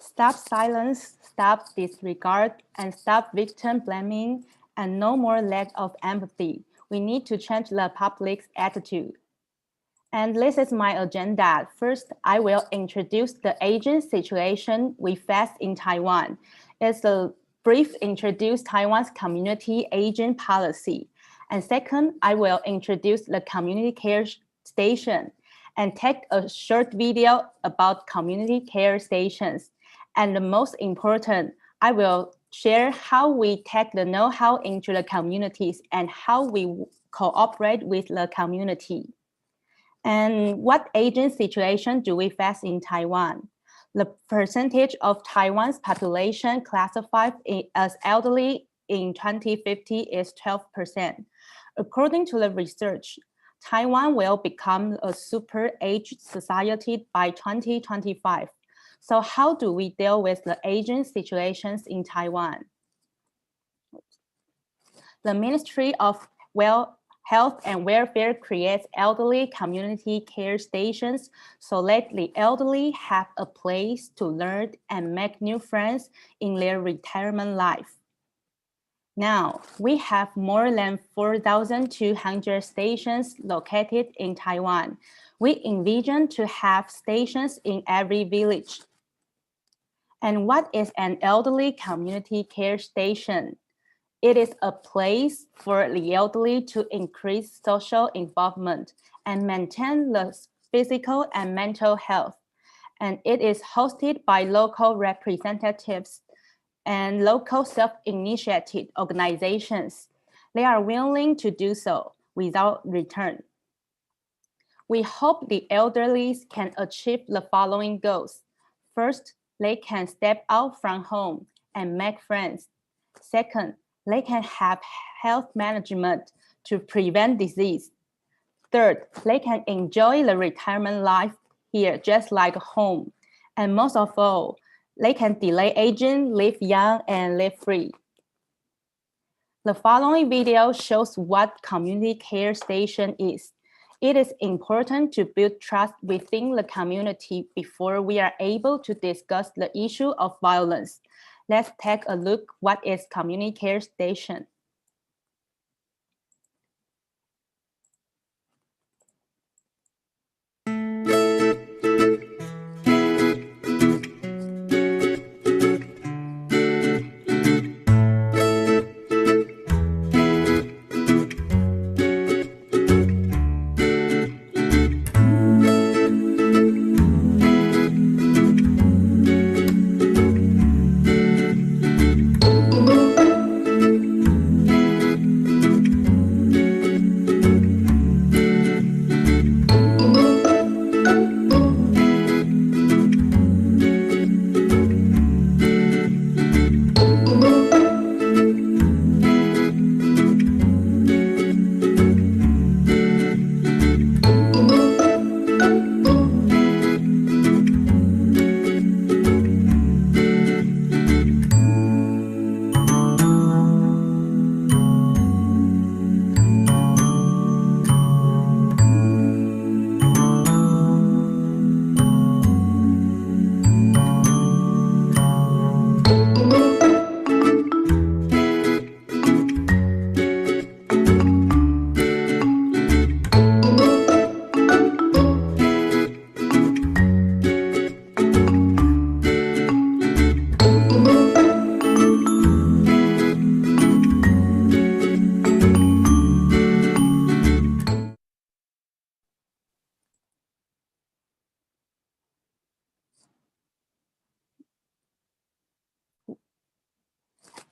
Stop silence, stop disregard, and stop victim blaming, and no more lack of empathy. We need to change the public's attitude. And this is my agenda. First, I will introduce the aging situation we face in Taiwan. It's a brief introduce Taiwan's community aging policy. And second, I will introduce the community care station and take a short video about community care stations. And the most important, I will share how we take the know-how into the communities and how we cooperate with the community. And what aging situation do we face in Taiwan? The percentage of Taiwan's population classified as elderly in 2050 is 12%. According to the research, Taiwan will become a super-aged society by 2025. So how do we deal with the aging situations in Taiwan? The Ministry of Health and Welfare creates elderly community care stations so that the elderly have a place to learn and make new friends in their retirement life. Now, we have more than 4,200 stations located in Taiwan. We envision to have stations in every village. And what is an elderly community care station? It is a place for the elderly to increase social involvement and maintain the physical and mental health. And it is hosted by local representatives and local self-initiated organizations. They are willing to do so without return. We hope the elderly can achieve the following goals. First, they can step out from home and make friends. Second, they can have health management to prevent disease. Third, they can enjoy the retirement life here just like home. And most of all, they can delay aging, live young, and live free. The following video shows what community care station is. It is important to build trust within the community before we are able to discuss the issue of violence. Let's take a look what is community care station.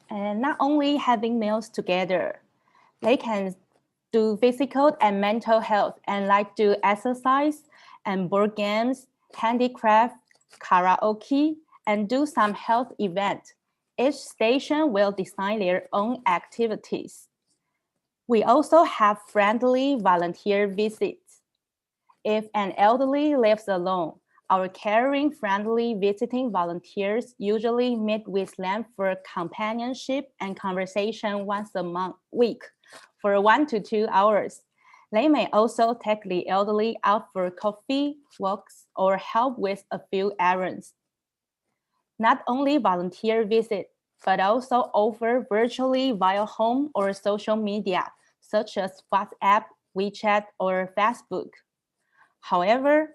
And not only having meals together, they can do physical and mental health and like do exercise and board games, handicraft, karaoke, and do some health event. Each station will design their own activities. We also have friendly volunteer visits. If an elderly lives alone, our caring, friendly visiting volunteers usually meet with them for companionship and conversation once a week for 1 to 2 hours. They may also take the elderly out for coffee, walks, or help with a few errands. Not only volunteer visit, but also offer virtually via home or social media, such as WhatsApp, WeChat, or Facebook. However,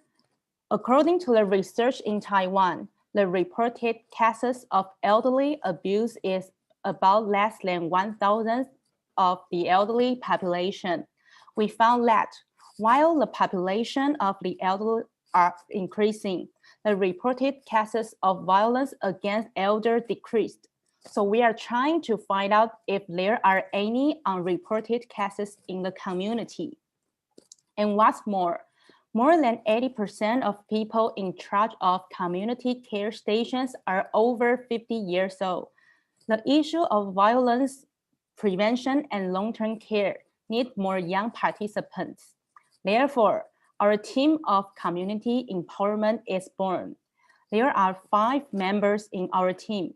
according to the research in Taiwan, the reported cases of elderly abuse is about less than 1,000 of the elderly population. We found that while the population of the elderly are increasing, the reported cases of violence against elders decreased. So we are trying to find out if there are any unreported cases in the community. And what's more than 80% of people in charge of community care stations are over 50 years old. The issue of violence prevention and long-term care need more young participants. Therefore, our team of community empowerment is born. There are 5 members in our team.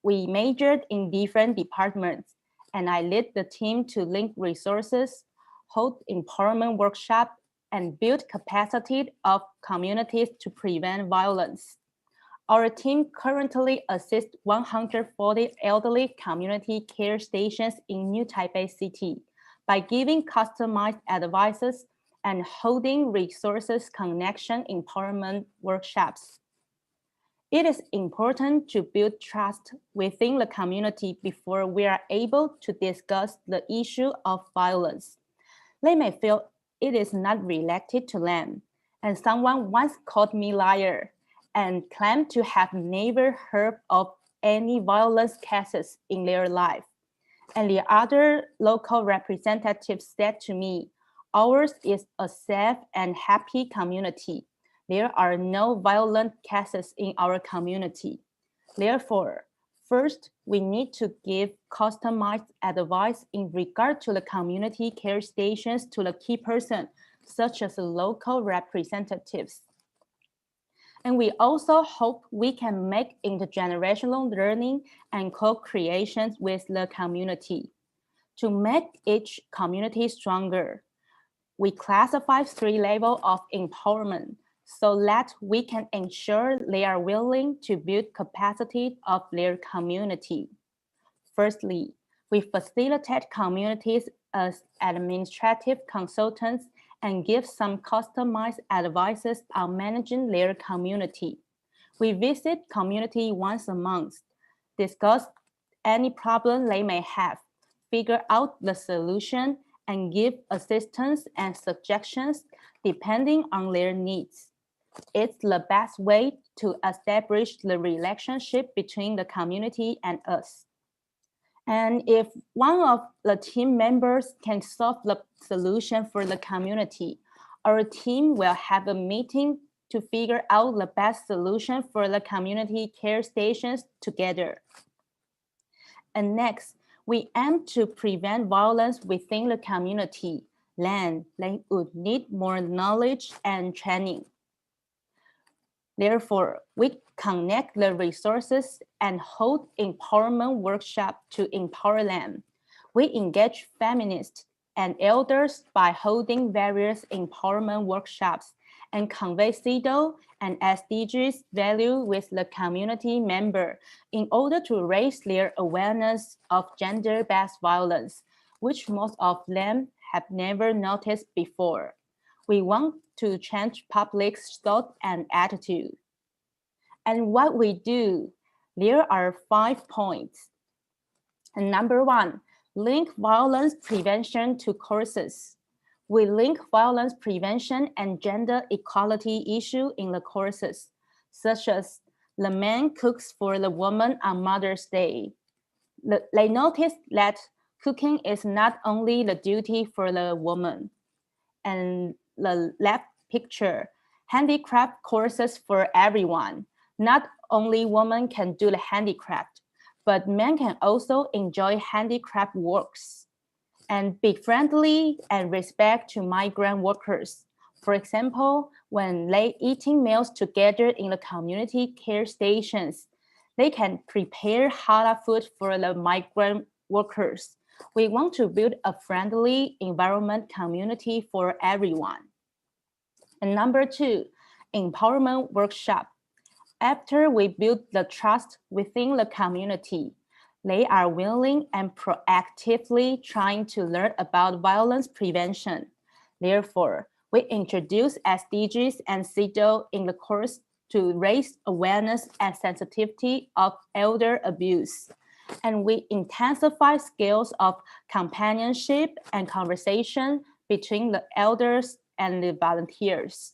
We majored in different departments, and I lead the team to link resources, hold empowerment workshops, and build capacity of communities to prevent violence. Our team currently assists 140 elderly community care stations in New Taipei City by giving customized advices and holding resources connection empowerment workshops. It is important to build trust within the community before we are able to discuss the issue of violence. They may feel it is not related to them, and someone once called me liar and claimed to have never heard of any violence cases in their life. And the other local representative said to me, ours is a safe and happy community. There are no violent cases in our community. Therefore, first, we need to give customized advice in regard to the community care stations to the key person, such as the local representatives. And we also hope we can make intergenerational learning and co-creations with the community. To make each community stronger, we classify 3 levels of empowerment so that we can ensure they are willing to build capacity of their community. Firstly, we facilitate communities as administrative consultants and give some customized advices on managing their community. We visit community once a month, discuss any problem they may have, figure out the solution, and give assistance and suggestions depending on their needs. It's the best way to establish the relationship between the community and us. And if one of the team members can solve the solution for the community, our team will have a meeting to figure out the best solution for the community care stations together. And next, we aim to prevent violence within the community. Then they would need more knowledge and training. Therefore, we connect the resources and hold empowerment workshops to empower them. We engage feminists and elders by holding various empowerment workshops and convey CEDAW and SDGs value with the community member in order to raise their awareness of gender-based violence, which most of them have never noticed before. We want to change public's thought and attitude. And what we do, there are 5 points. And number 1, link violence prevention to courses. We link violence prevention and gender equality issue in the courses, such as the man cooks for the woman on Mother's Day. They notice that cooking is not only the duty for the woman. And the left picture, handicraft courses for everyone. Not only women can do the handicraft, but men can also enjoy handicraft works and be friendly and respect to migrant workers. For example, when they eating meals together in the community care stations, they can prepare halal food for the migrant workers. We want to build a friendly environment community for everyone. And number 2, empowerment workshop. After we build the trust within the community, they are willing and proactively trying to learn about violence prevention. Therefore, we introduce SDGs and CEDAW in the course to raise awareness and sensitivity of elder abuse. And we intensify skills of companionship and conversation between the elders and the volunteers.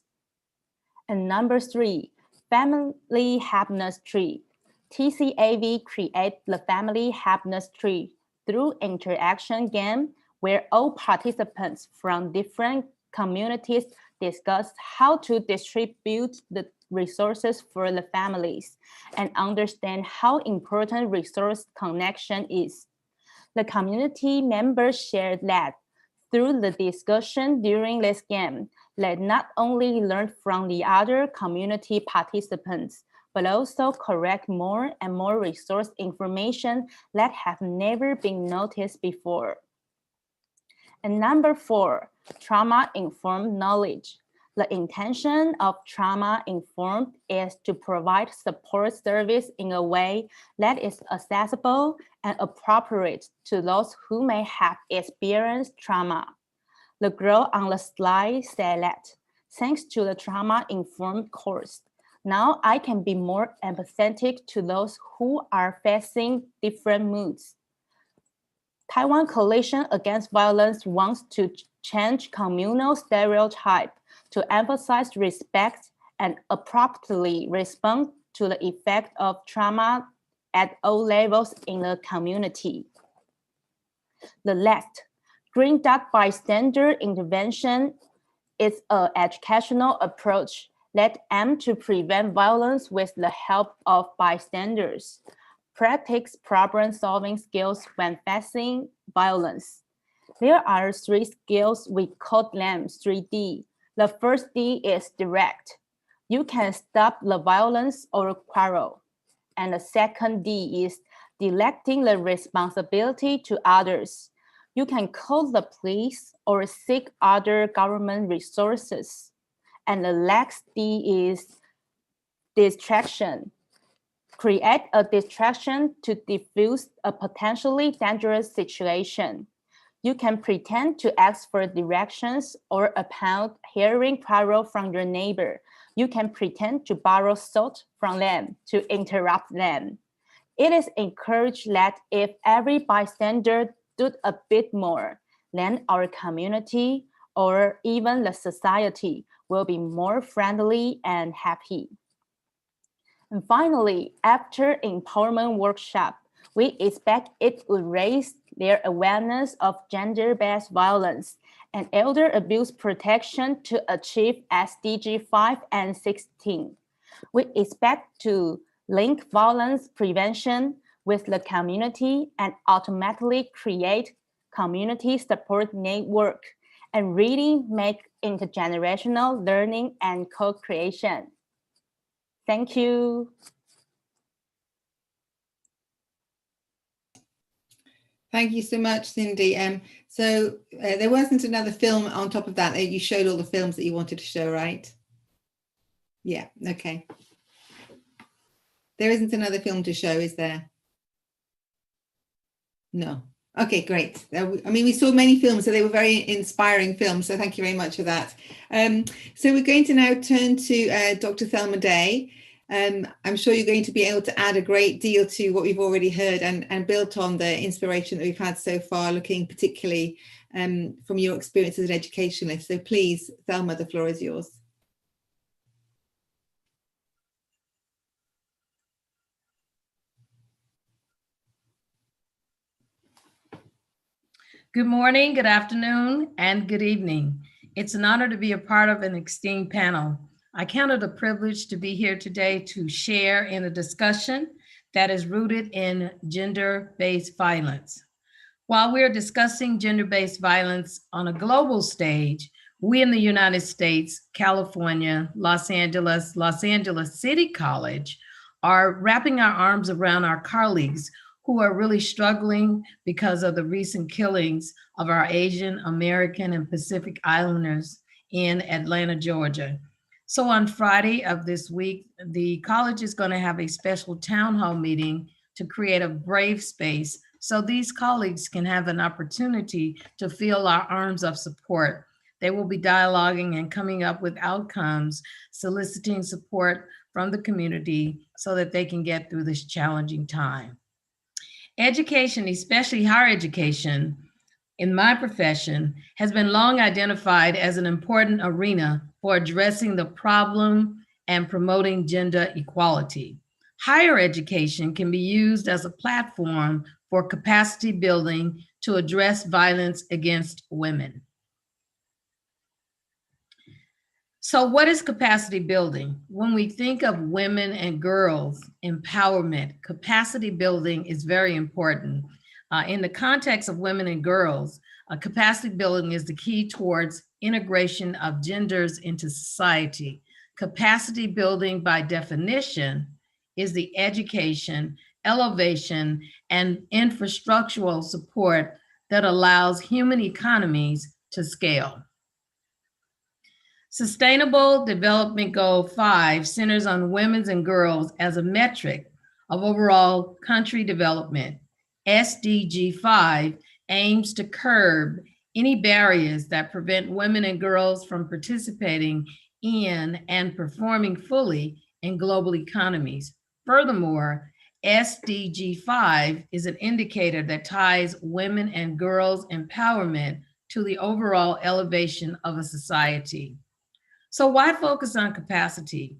And number 3, family happiness tree. Tcav creates the family happiness tree through interaction game where all participants from different communities discuss how to distribute the resources for the families and understand how important resource connection is. The community members shared that through the discussion during this game, they not only learn from the other community participants, but also correct more and more resource information that have never been noticed before. And number 4, trauma-informed knowledge. The intention of trauma-informed is to provide support service in a way that is accessible and appropriate to those who may have experienced trauma. The girl on the slide said that, thanks to the trauma-informed course, now I can be more empathetic to those who are facing different moods. Taiwan Coalition Against Violence wants to change communal stereotype to emphasize respect and appropriately respond to the effect of trauma at all levels in the community. The last, green dot bystander intervention is an educational approach that aims to prevent violence with the help of bystanders. Practice problem-solving skills when facing violence. There are 3 skills, we call them 3D. The first D is direct. You can stop the violence or quarrel. And the second D is directing the responsibility to others. You can call the police or seek other government resources. And the last D is distraction. Create a distraction to diffuse a potentially dangerous situation. You can pretend to ask for directions or upon hearing quarrel from your neighbor. You can pretend to borrow salt from them to interrupt them. It is encouraged that if every bystander did a bit more, then our community or even the society will be more friendly and happy. And finally, after empowerment workshop, we expect it will raise their awareness of gender-based violence and elder abuse protection to achieve SDG 5 and 16. We expect to link violence prevention with the community and automatically create community support network and really make intergenerational learning and co-creation. Thank you. Thank you so much, Cindy. So there wasn't another film on top of that. You showed all the films that you wanted to show, right? Yeah, okay. There isn't another film to show, is there? No. Okay, great. I mean, we saw many films, so they were very inspiring films. So thank you very much for that. So we're going to now turn to Dr. Thelma Day. I'm sure you're going to be able to add a great deal to what we've already heard and built on the inspiration that we've had so far, looking particularly from your experience as an educationalist. So please, Thelma, the floor is yours. Good morning, good afternoon, and good evening. It's an honor to be a part of an esteemed panel. I count it a privilege to be here today to share in a discussion that is rooted in gender-based violence. While we're discussing gender-based violence on a global stage, we in the United States, California, Los Angeles City College are wrapping our arms around our colleagues who are really struggling because of the recent killings of our Asian American and Pacific Islanders in Atlanta, Georgia. So on Friday of this week, the college is going to have a special town hall meeting to create a brave space so these colleagues can have an opportunity to feel our arms of support. They will be dialoguing and coming up with outcomes, soliciting support from the community so that they can get through this challenging time. Education, especially higher education, in my profession, has been long identified as an important arena for addressing the problem and promoting gender equality. Higher education can be used as a platform for capacity building to address violence against women. So what is capacity building? When we think of women and girls empowerment, capacity building is very important. In the context of women and girls, capacity building is the key towards integration of genders into society. Capacity building, by definition, is the education, elevation, and infrastructural support that allows human economies to scale. Sustainable Development Goal 5 centers on women and girls as a metric of overall country development. SDG 5 aims to curb any barriers that prevent women and girls from participating in and performing fully in global economies. Furthermore, SDG 5 is an indicator that ties women and girls' empowerment to the overall elevation of a society. So why focus on capacity?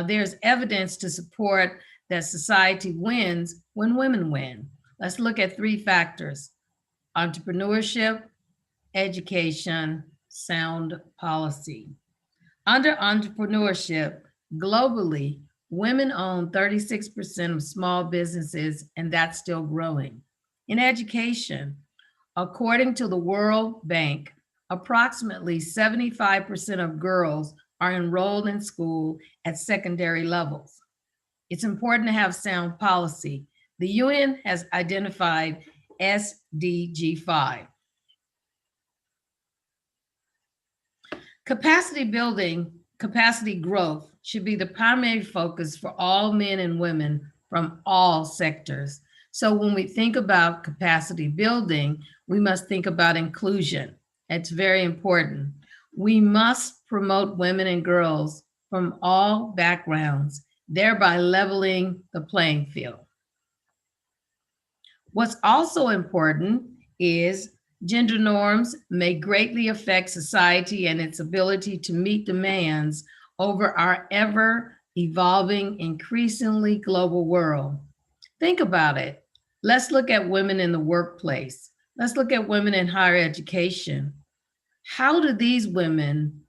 There's evidence to support that society wins when women win. Let's look at 3 factors: entrepreneurship, education, sound policy. Under entrepreneurship, globally, women own 36% of small businesses, and that's still growing. In education, according to the World Bank, approximately 75% of girls are enrolled in school at secondary levels. It's important to have sound policy. The UN has identified SDG 5. Capacity building, capacity growth should be the primary focus for all men and women from all sectors. So when we think about capacity building, we must think about inclusion. It's very important. We must promote women and girls from all backgrounds, thereby leveling the playing field. What's also important is gender norms may greatly affect society and its ability to meet demands over our ever-evolving, increasingly global world. Think about it. Let's look at women in the workplace. Let's look at women in higher education. How do these women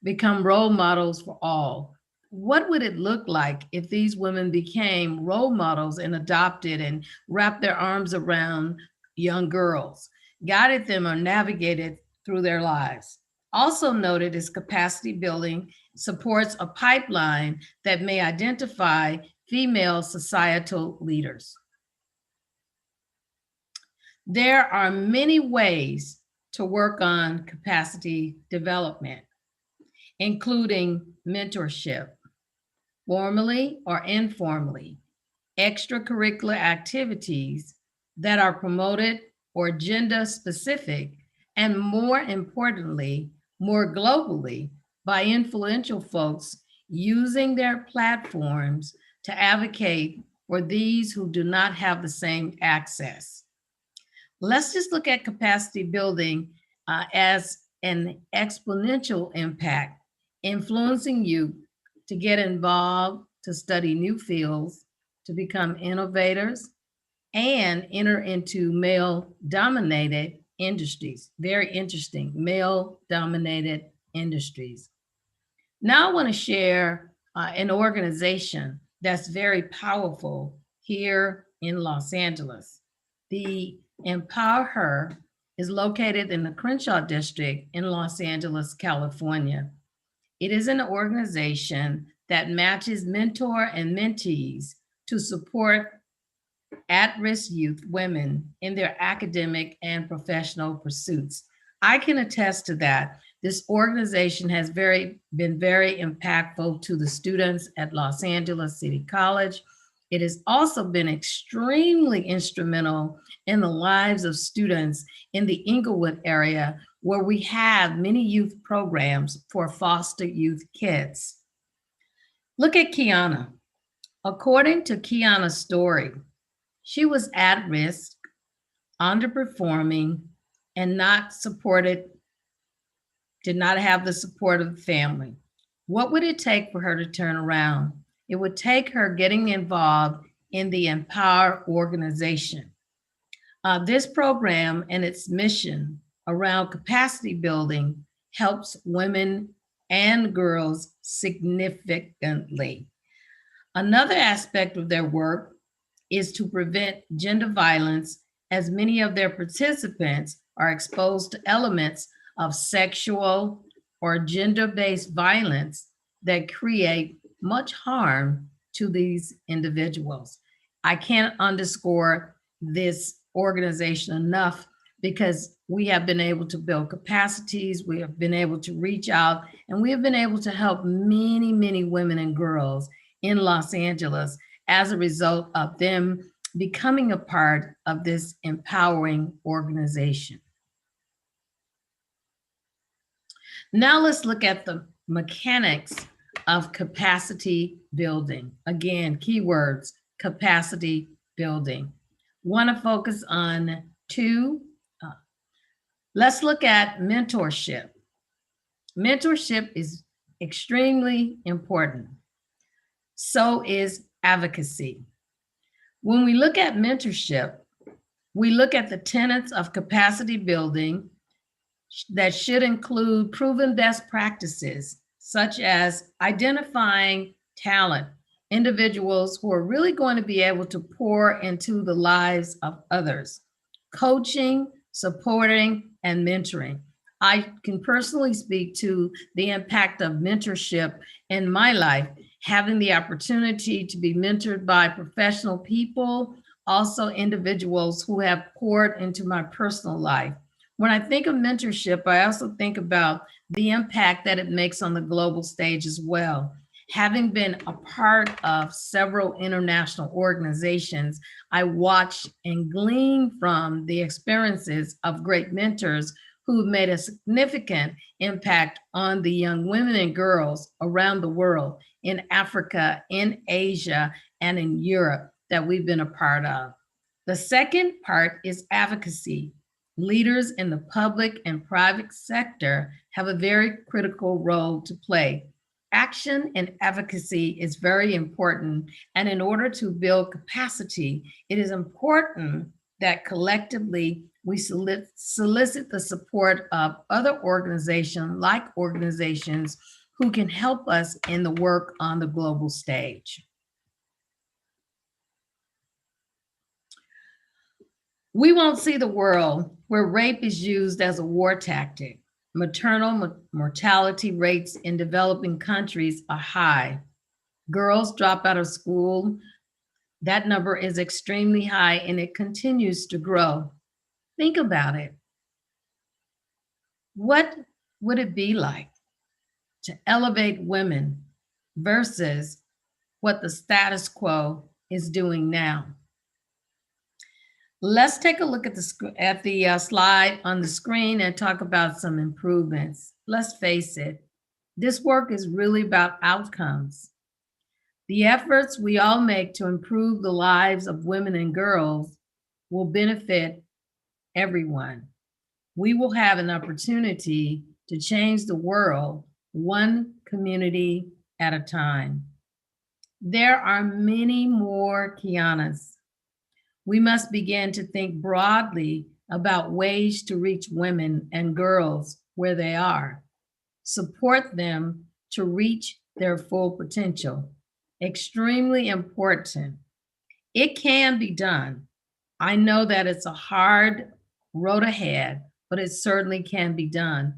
become role models for all? What would it look like if these women became role models and adopted and wrapped their arms around young girls, guided them or navigated through their lives? Also noted is capacity building supports a pipeline that may identify female societal leaders. There are many ways to work on capacity development, including mentorship, formally or informally, extracurricular activities that are promoted or gender specific, and more importantly, more globally, by influential folks using their platforms to advocate for these who do not have the same access. Let's just look at capacity building as an exponential impact, influencing youth to get involved, to study new fields, to become innovators, and enter into male-dominated industries. Very interesting, male-dominated industries. Now I want to share an organization that's very powerful here in Los Angeles. The Empower Her is located in the Crenshaw district in Los Angeles, California. It is an organization that matches mentor and mentees to support at-risk youth women in their academic and professional pursuits. I can attest to that. This organization has been very impactful to the students at Los Angeles City College. It has also been extremely instrumental in the lives of students in the Inglewood area, where we have many youth programs for foster youth kids. Look at Kiana. According to Kiana's story, she was at risk, underperforming, and not supported, did not have the support of the family. What would it take for her to turn around? It would take her getting involved in the Empower organization. This program and its mission around capacity building helps women and girls significantly. Another aspect of their work is to prevent gender violence, as many of their participants are exposed to elements of sexual or gender-based violence that create much harm to these individuals. I can't underscore this organization enough. because we have been able to build capacities, we have been able to reach out, and we have been able to help many, many women and girls in Los Angeles as a result of them becoming a part of this empowering organization. Now let's look at the mechanics of capacity building. Again, keywords, capacity building. Want to focus on two. Let's look at mentorship. Mentorship is extremely important. So is advocacy. When we look at mentorship, we look at the tenets of capacity building that should include proven best practices, such as identifying talent, individuals who are really going to be able to pour into the lives of others, coaching, supporting, and mentoring. I can personally speak to the impact of mentorship in my life, having the opportunity to be mentored by professional people, also individuals who have poured into my personal life. When I think of mentorship, I also think about the impact that it makes on the global stage as well. Having been a part of several international organizations, I watch and glean from the experiences of great mentors who've made a significant impact on the young women and girls around the world, in Africa, in Asia, and in Europe that we've been a part of. The second part is advocacy. Leaders in the public and private sector have a very critical role to play. Action and advocacy is very important, and in order to build capacity, it is important that collectively we solicit the support of other organizations, like organizations who can help us in the work on the global stage. We won't see the world where rape is used as a war tactic. Maternal mortality rates in developing countries are high. Girls drop out of school. That number is extremely high, and it continues to grow. Think about it. What would it be like to elevate women versus what the status quo is doing now? Let's take a look at the slide on the screen and talk about some improvements. Let's face it, this work is really about outcomes. The efforts we all make to improve the lives of women and girls will benefit everyone. We will have an opportunity to change the world one community at a time. There are many more Kianas. We must begin to think broadly about ways to reach women and girls where they are, support them to reach their full potential. Extremely important. It can be done. I know that it's a hard road ahead, but it certainly can be done.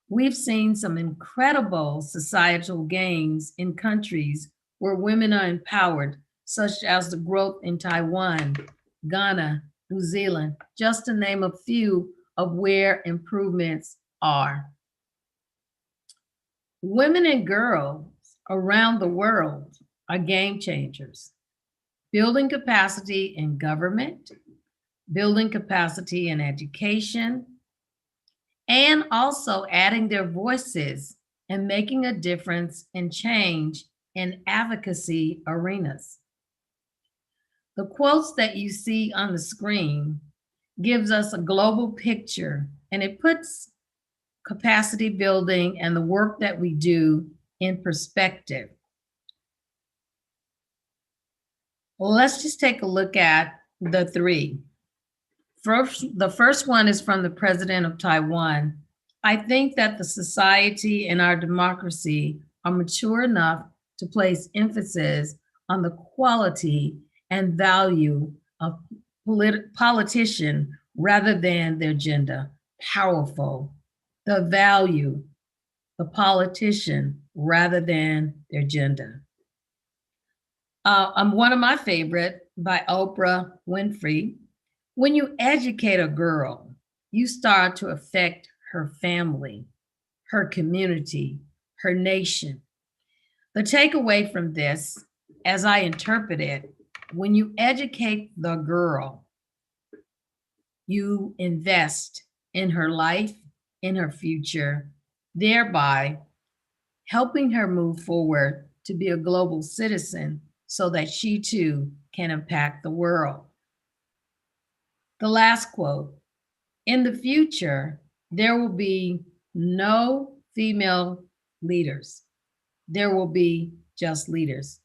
We've seen some incredible societal gains in countries where women are empowered, such as the growth in Taiwan, Ghana, New Zealand, just to name a few of where improvements are. Women and girls around the world are game changers, building capacity in government, building capacity in education, and also adding their voices and making a difference and change in advocacy arenas. The quotes that you see on the screen gives us a global picture, and it puts capacity building and the work that we do in perspective. Well, let's just take a look at the three. The first one is from the president of Taiwan. I think that the society and our democracy are mature enough to place emphasis on the quality and value of politician rather than their gender. Powerful. The value, the politician rather than their gender. One of my favorite by Oprah Winfrey. When you educate a girl, you start to affect her family, her community, her nation. The takeaway from this, as I interpret it, when you educate the girl, you invest in her life, in her future, thereby helping her move forward to be a global citizen so that she too can impact the world. The last quote, in the future, there will be no female leaders. There will be just leaders.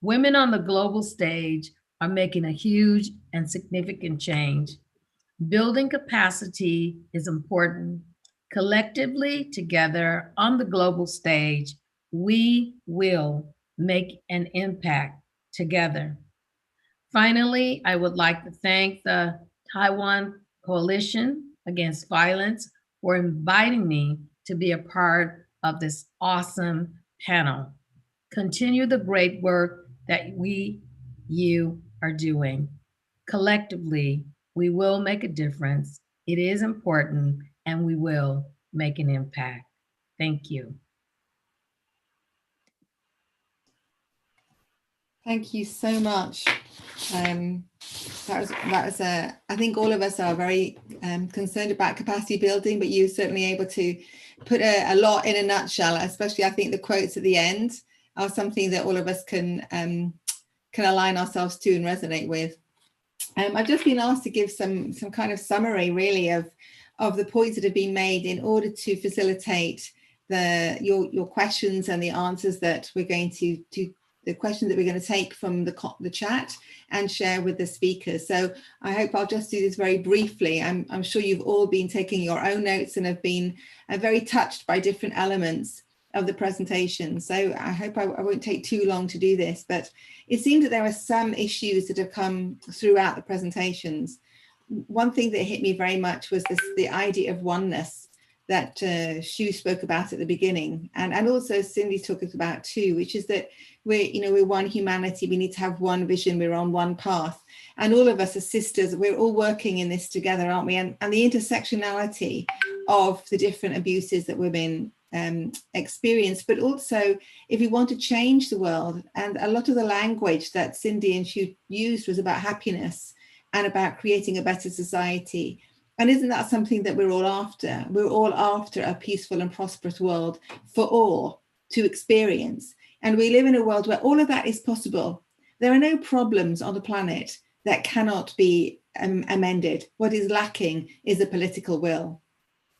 Women on the global stage are making a huge and significant change. Building capacity is important. Collectively, together on the global stage, we will make an impact together. Finally, I would like to thank the Taiwan Coalition Against Violence for inviting me to be a part of this awesome panel. Continue the great work that you are doing. Collectively, we will make a difference. It is important, and we will make an impact. Thank you. Thank you so much. I think all of us are very concerned about capacity building, but you're certainly able to put a lot in a nutshell, especially I think the quotes at the end are something that all of us can align ourselves to and resonate with. I've just been asked to give some kind of summary really of the points that have been made in order to facilitate your questions and the answers that we're going to the questions that we're going to take from the chat and share with the speakers. So I hope I'll just do this very briefly. I'm sure you've all been taking your own notes and have been very touched by different elements of the presentation. So I hope I won't take too long to do this, but it seems that there are some issues that have come throughout the presentations. One thing that hit me very much was the idea of oneness that Shu spoke about at the beginning, and also Cindy talked about too, which is that we're one humanity. We need to have one vision. We're on one path, and all of us as sisters, we're all working in this together, aren't we? And the intersectionality of the different abuses that women experience, but also if we want to change the world, and a lot of the language that Cindy and Shu used was about happiness and about creating a better society. And isn't that something that we're all after? We're all after a peaceful and prosperous world for all to experience. And we live in a world where all of that is possible. There are no problems on the planet that cannot be amended. What is lacking is a political will.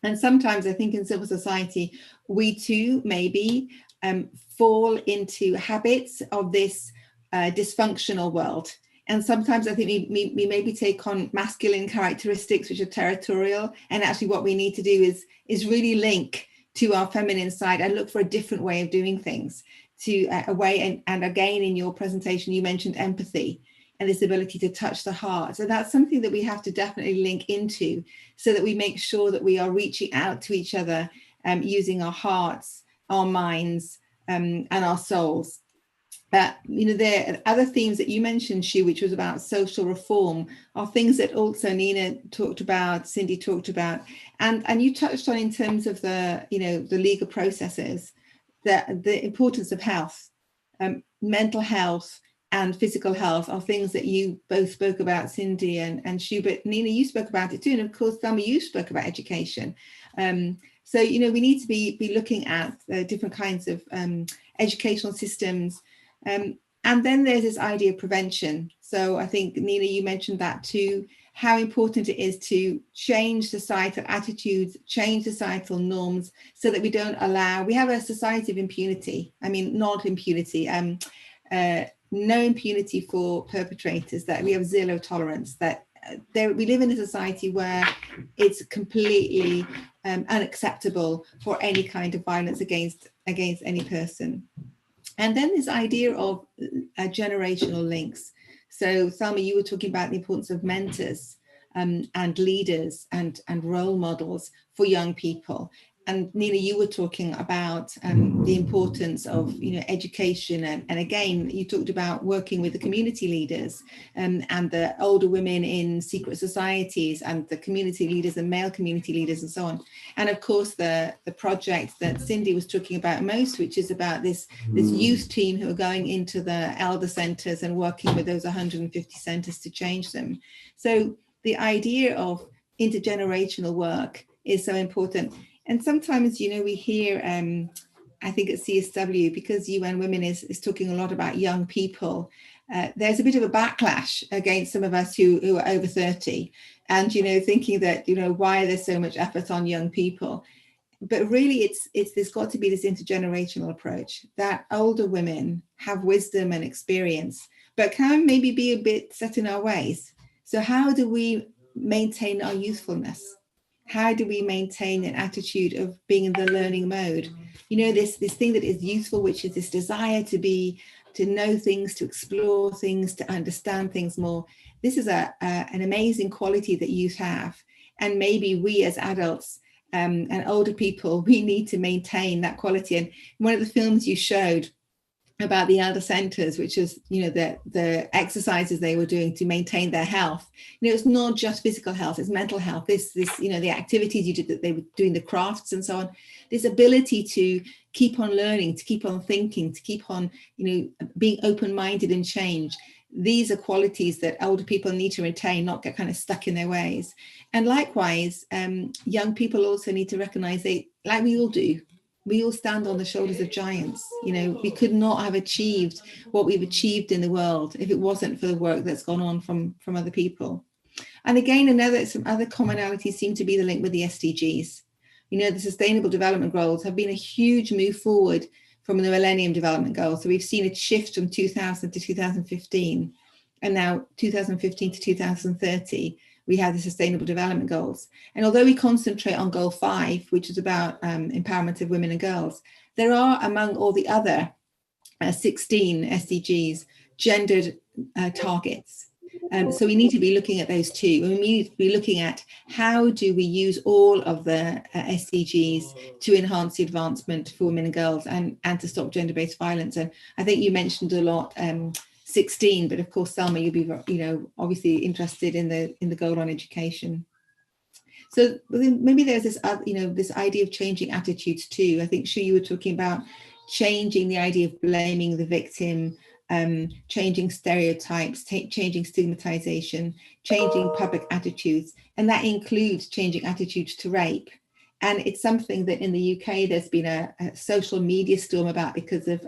And sometimes I think in civil society, we too maybe fall into habits of this dysfunctional world. And sometimes I think we maybe take on masculine characteristics, which are territorial. And actually what we need to do is really link to our feminine side and look for a different way of doing things, to a way. And again, in your presentation, you mentioned empathy and this ability to touch the heart. So that's something that we have to definitely link into so that we make sure that we are reaching out to each other using our hearts, our minds, and our souls. There are other themes that you mentioned, Shu, which was about social reform, are things that also Nina talked about, Cindy talked about, and you touched on in terms of the legal processes, the importance of health, mental health and physical health are things that you both spoke about, Cindy and Shu, but Nina, you spoke about it too, and of course, Thelma, you spoke about education. So we need to be looking at different kinds of educational systems. And then there's this idea of prevention. So I think, Nina, you mentioned that too, how important it is to change societal attitudes, change societal norms so that we have a society of impunity. I mean, not impunity, no impunity for perpetrators, that we have zero tolerance, that we live in a society where it's completely unacceptable for any kind of violence against any person. And then this idea of generational links. So Thelma, you were talking about the importance of mentors and leaders and role models for young people. and Nina, you were talking about the importance of, education, and again, you talked about working with the community leaders and the older women in secret societies and the community leaders and male community leaders and so on. And of course, the project that Cindy was talking about most, which is about this youth team who are going into the elder centers and working with those 150 centers to change them. So the idea of intergenerational work is so important. And sometimes, we hear, I think at CSW, because UN Women is talking a lot about young people, there's a bit of a backlash against some of us who are over 30 and, thinking that, why there's so much effort on young people. But really, there's got to be this intergenerational approach that older women have wisdom and experience, but can maybe be a bit set in our ways. So how do we maintain our youthfulness? How do we maintain an attitude of being in the learning mode? This thing that is youthful, which is this desire to know things, to explore things, to understand things more. This is an amazing quality that youth have. And maybe we as adults and older people, we need to maintain that quality. And one of the films you showed about the elder centers, which is, the exercises they were doing to maintain their health. It's not just physical health, it's mental health. This, the activities you did, that they were doing, the crafts and so on, this ability to keep on learning, to keep on thinking, to keep on, being open-minded and change. These are qualities that older people need to retain, not get kind of stuck in their ways. And likewise, young people also need to recognize like we all do, we all stand on the shoulders of giants. We could not have achieved what we've achieved in the world if it wasn't for the work that's gone on from other people. And again, some other commonalities seem to be the link with the SDGs. The Sustainable Development Goals have been a huge move forward from the Millennium Development Goals. So we've seen a shift from 2000 to 2015, and now 2015 to 2030. We have the Sustainable Development Goals. And although we concentrate on Goal 5, which is about empowerment of women and girls, there are, among all the other 16 SDGs, gendered targets. So we need to be looking at those too. We need to be looking at how do we use all of the SDGs to enhance the advancement for women and girls and to stop gender-based violence. And I think you mentioned a lot 16, but of course, Thelma, you'll be, obviously interested in the goal on education. So maybe there's this, this idea of changing attitudes too. I think, Shu, you were talking about changing the idea of blaming the victim, changing stereotypes, changing stigmatization, changing public attitudes, and that includes changing attitudes to rape. And it's something that in the UK there's been a social media storm about because of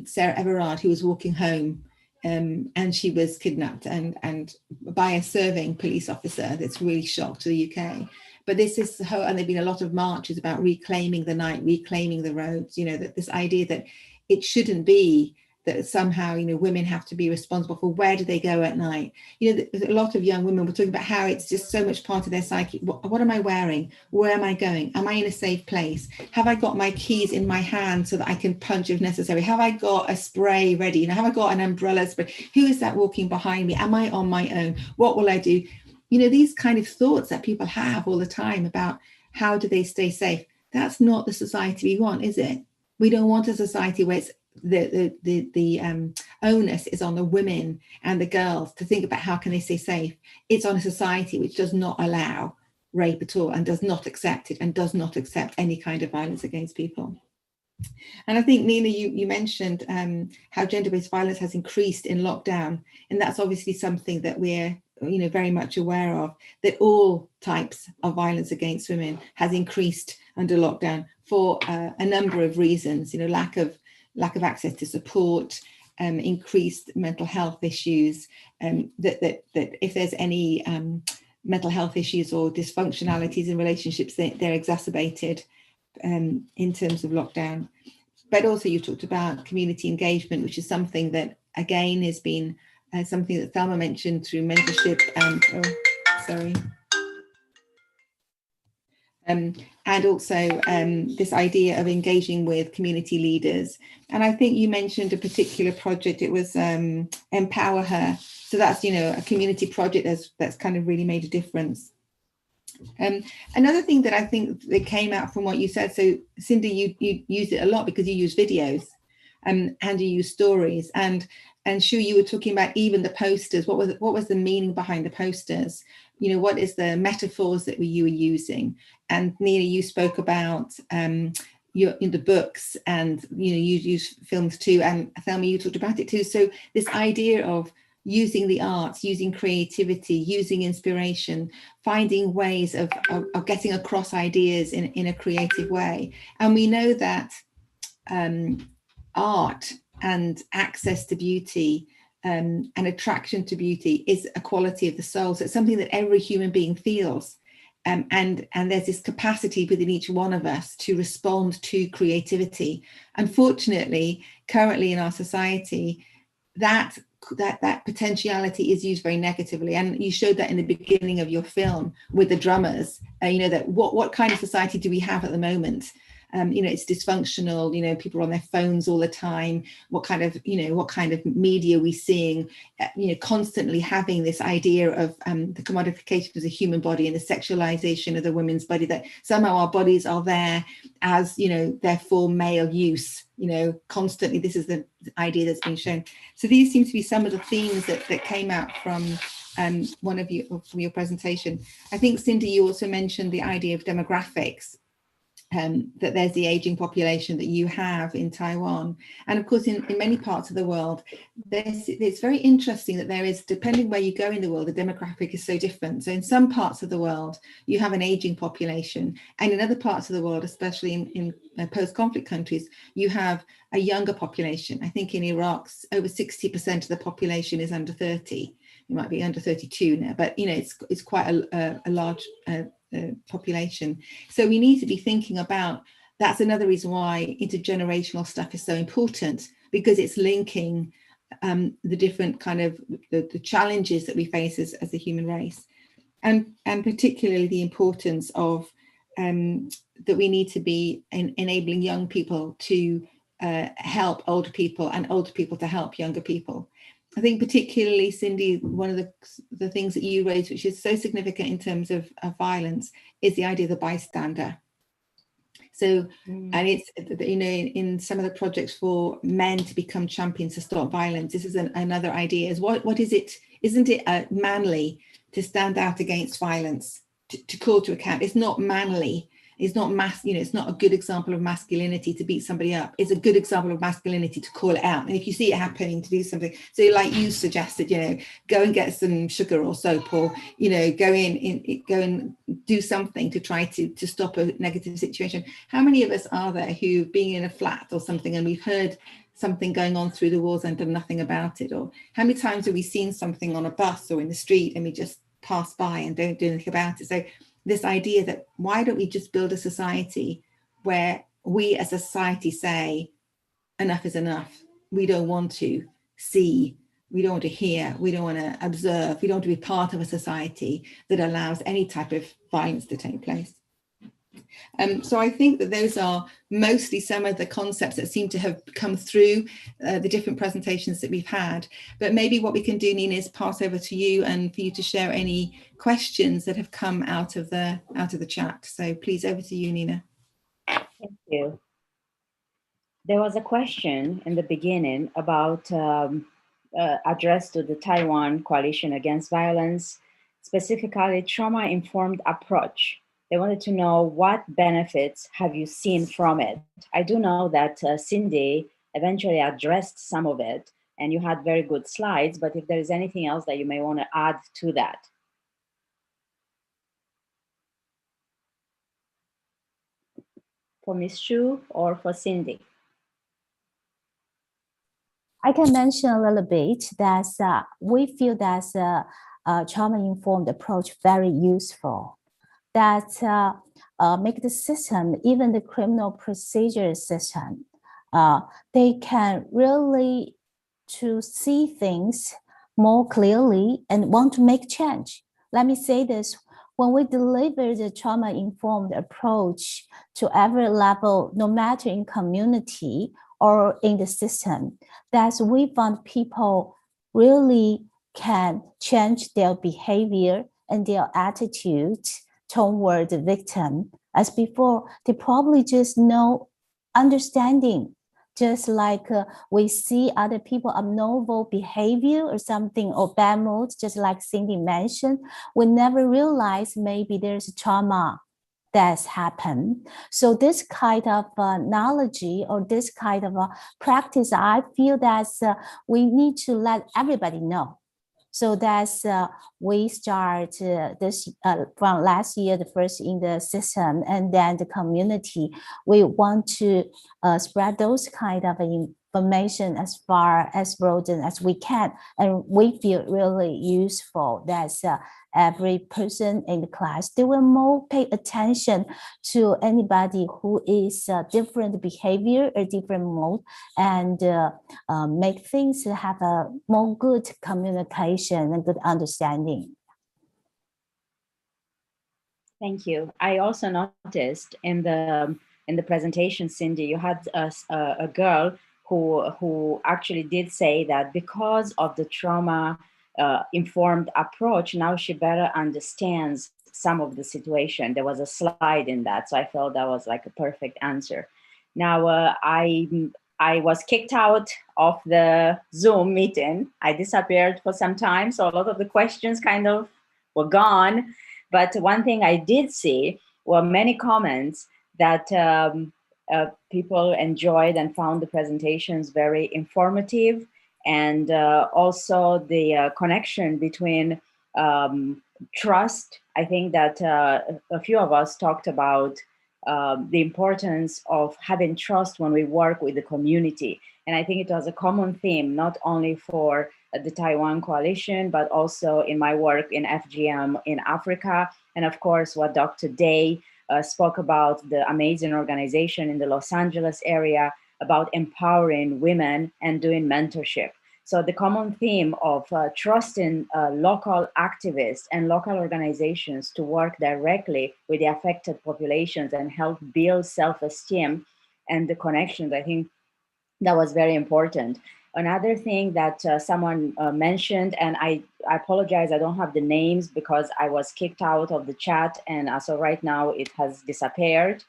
Sarah Everard, who was walking home and she was kidnapped and by a serving police officer. That's really shocked the UK. But this is and there've been a lot of marches about reclaiming the night, reclaiming the roads, that this idea that it shouldn't be that somehow, women have to be responsible for where do they go at night. A lot of young women were talking about how it's just so much part of their psyche. What am I wearing? Where am I going? Am I in a safe place? Have I got my keys in my hand so that I can punch if necessary? Have I got a spray ready? Have I got an umbrella spray? Who is that walking behind me? Am I on my own? What will I do? These kind of thoughts that people have all the time about how do they stay safe. That's not the society we want, is it? We don't want a society where it's the onus is on the women and the girls to think about how can they stay safe. It's on a society which does not allow rape at all and does not accept it and does not accept any kind of violence against people. And I think, Nina, you mentioned how gender-based violence has increased in lockdown, and that's obviously something that we're very much aware of, that all types of violence against women has increased under lockdown for a number of reasons. Lack of access to support, increased mental health issues, that if there's any mental health issues or dysfunctionalities in relationships, they're exacerbated in terms of lockdown. But also you talked about community engagement, which is something that again has been something that Thelma mentioned through mentorship and also this idea of engaging with community leaders. And I think you mentioned a particular project, it was Empower Her. So that's, a community project that's kind of really made a difference. Another thing that I think that came out from what you said, so Cindy, you use it a lot because you use videos and you use stories, and Shu, you were talking about even the posters. What was the meaning behind the posters? You know, what is the metaphors that you were using? And Nina, you spoke about in the books, and you use films too, and Thelma, you talked about it too. So this idea of using the arts, using creativity, using inspiration, finding ways of getting across ideas in a creative way. And we know that art and access to beauty and attraction to beauty is a quality of the soul. So it's something that every human being feels. And there's this capacity within each one of us to respond to creativity. Unfortunately, currently in our society, that potentiality is used very negatively, and you showed that in the beginning of your film with the drummers. That what kind of society do we have at the moment? It's dysfunctional. People are on their phones all the time. What kind of media are we seeing? Constantly having this idea of the commodification of the human body and the sexualization of the women's body, that somehow our bodies are there as, they're for male use. Constantly, this is the idea that's been shown. So these seem to be some of the themes that came out from from your presentation. I think, Cindy, you also mentioned the idea of demographics. That there's the aging population that you have in Taiwan, and of course in many parts of the world. It's very interesting that there is, depending where you go in the world, the demographic is so different. So in some parts of the world you have an aging population, and in other parts of the world, especially in post-conflict countries, you have a younger population. I think in Iraq over 60% of the population is under 30. It might be under 32 now, but it's quite a large population. So we need to be thinking about, that's another reason why intergenerational stuff is so important, because it's linking the different kind of the challenges that we face as a human race, and particularly the importance of that we need to be enabling young people to help older people, and older people to help younger people. I think particularly, Cindy, one of the things that you raised, which is so significant in terms of violence, is the idea of the bystander. So, and it's, in some of the projects for men to become champions to stop violence, this is another idea, is what is it? Isn't it manly to stand out against violence, to call to account? It's not manly. It's not it's not a good example of masculinity to beat somebody up. It's a good example of masculinity to call it out. And if you see it happening, to do something. So like you suggested, go and get some sugar or soap, or, go and do something to try to stop a negative situation. How many of us are there who, being in a flat or something, and we've heard something going on through the walls and done nothing about it? Or how many times have we seen something on a bus or in the street and we just pass by and don't do anything about it? So this idea that, why don't we just build a society where we as a society say, enough is enough. We don't want to see, we don't want to hear, we don't want to observe, we don't want to be part of a society that allows any type of violence to take place. So I think that those are mostly some of the concepts that seem to have come through the different presentations that we've had. But maybe what we can do, Nina, is pass over to you and for you to share any questions that have come out of the chat. So please, over to you, Nina. Thank you. There was a question in the beginning about addressed to the Taiwan Coalition Against Violence, specifically trauma-informed approach. They wanted to know, what benefits have you seen from it? I do know that Cindy eventually addressed some of it, and you had very good slides, but if there is anything else that you may want to add to that. For Ms. Shu or for Cindy? I can mention a little bit that we feel that trauma-informed approach very useful. That make the system, even the criminal procedure system, they can really to see things more clearly and want to make change. Let me say this, when we deliver the trauma-informed approach to every level, no matter in community or in the system, that we found people really can change their behavior and their attitude toward the victim. As before, they probably just know understanding, just like we see other people abnormal behavior or something, or bad moods, just like Cindy mentioned, we never realize maybe there's a trauma that's happened. So this kind of knowledge or this kind of practice, I feel that we need to let everybody know. So that's we start this from last year, the first in the system, and then the community. We want to spread those kind of information as far as broad as we can, and we feel really useful. That's every person in the class, they will more pay attention to anybody who is different behavior or different mode, and make things have a more good communication and good understanding. Thank you. I also noticed in the presentation, Cindy, you had a girl who actually did say that because of the trauma informed approach, now she better understands some of the situation. There was a slide in that, so I felt that was like a perfect answer. Now I was kicked out of the Zoom meeting. I disappeared for some time, so a lot of the questions kind of were gone. But one thing I did see were many comments that people enjoyed and found the presentations very informative, and also the connection between trust. I think that a few of us talked about the importance of having trust when we work with the community. And I think it was a common theme, not only for the Taiwan Coalition, but also in my work in FGM in Africa. And of course, what Dr. Day spoke about, the amazing organization in the Los Angeles area about empowering women and doing mentorship. So the common theme of trusting local activists and local organizations to work directly with the affected populations and help build self-esteem and the connections, I think that was very important. Another thing that someone mentioned, and I apologize, I don't have the names because I was kicked out of the chat, and so right now it has disappeared.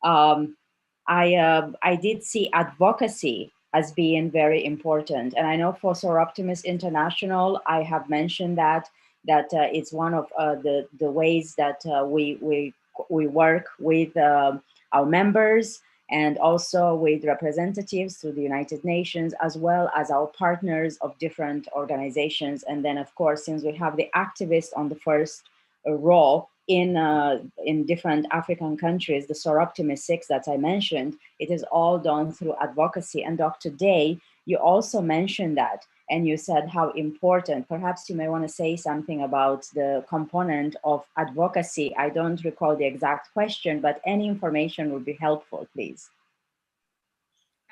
I did see advocacy as being very important, and I know for Soroptimist International, I have mentioned that it's one of the ways that we work with our members, and also with representatives through the United Nations, as well as our partners of different organizations. And then, of course, since we have the activists on the first row in different African countries, the Soroptimist 6 that I mentioned, it is all done through advocacy. And Dr. Day, you also mentioned that, and you said how important. Perhaps you may want to say something about the component of advocacy. I don't recall the exact question, but any information would be helpful, please.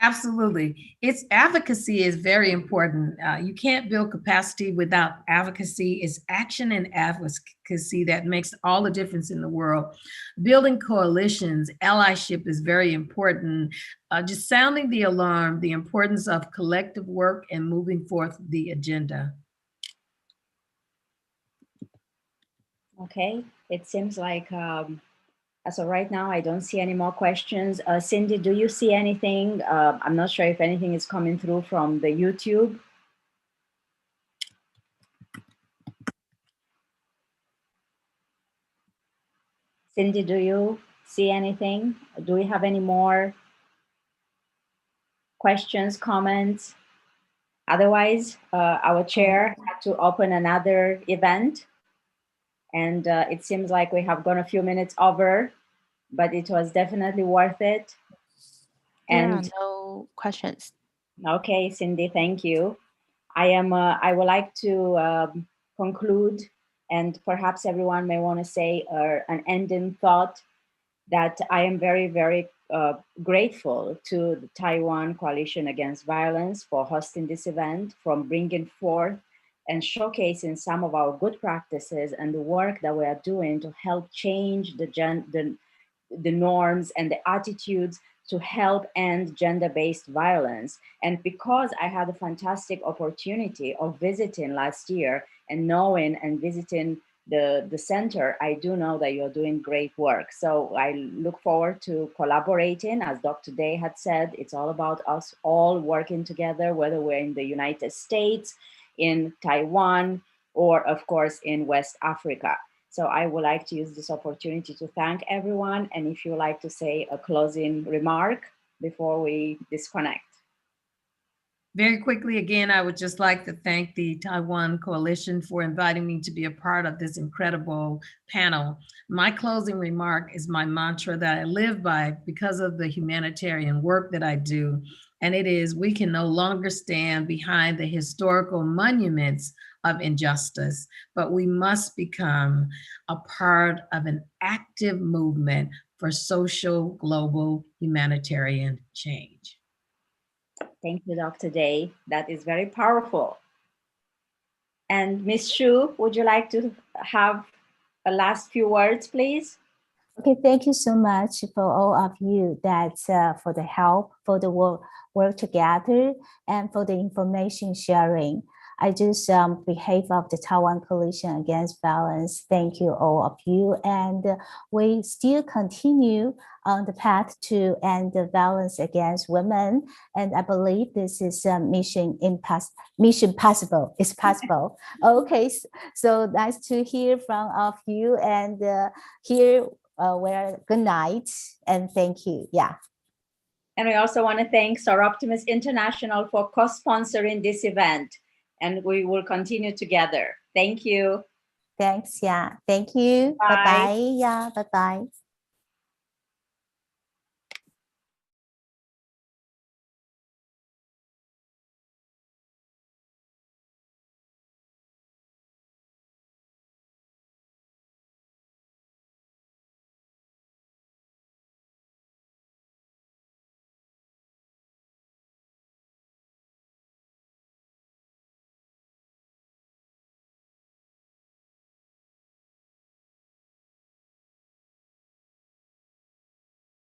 Absolutely. Its advocacy is very important. You can't build capacity without advocacy. It's action and advocacy that makes all the difference in the world. Building coalitions, allyship is very important. Just sounding the alarm, the importance of collective work and moving forth the agenda. Okay, it seems like so right now, I don't see any more questions. Cindy, do you see anything? I'm not sure if anything is coming through from the YouTube. Cindy, do you see anything? Do we have any more questions, comments? Otherwise, our chair had to open another event. And it seems like we have gone a few minutes over, but it was definitely worth it. And yeah, no questions. Okay, Cindy, thank you. I would like to conclude, and perhaps everyone may want to say an ending thought, that I am very, very grateful to the Taiwan Coalition Against Violence for hosting this event, from bringing forth and showcasing some of our good practices and the work that we are doing to help change the norms and the attitudes to help end gender-based violence. And because I had a fantastic opportunity of visiting last year and knowing and visiting the center, I do know that you're doing great work. So I look forward to collaborating. As Dr. Day had said, it's all about us all working together, whether we're in the United States, in Taiwan, or of course in West Africa. So I would like to use this opportunity to thank everyone. And if you would like to say a closing remark before we disconnect. Very quickly, again, I would just like to thank the Taiwan Coalition for inviting me to be a part of this incredible panel. My closing remark is my mantra that I live by because of the humanitarian work that I do. And it is, we can no longer stand behind the historical monuments of injustice, but we must become a part of an active movement for social global humanitarian change. Thank you, Dr. Day. That is very powerful. And Ms. Xu, would you like to have a last few words, please? Okay, thank you so much for all of you that for the help, for the work together, and for the information sharing. I just behalf of the Taiwan Coalition Against Violence, thank you all of you. And we still continue on the path to end the violence against women. And I believe this is a mission possible. It's possible. Okay, so nice to hear from all of you, and here well, good night and thank you. Yeah. And we also want to thank Soroptimist International for co-sponsoring this event. And we will continue together. Thank you. Thanks. Yeah. Thank you. Bye. Bye-bye. Yeah. Bye-bye.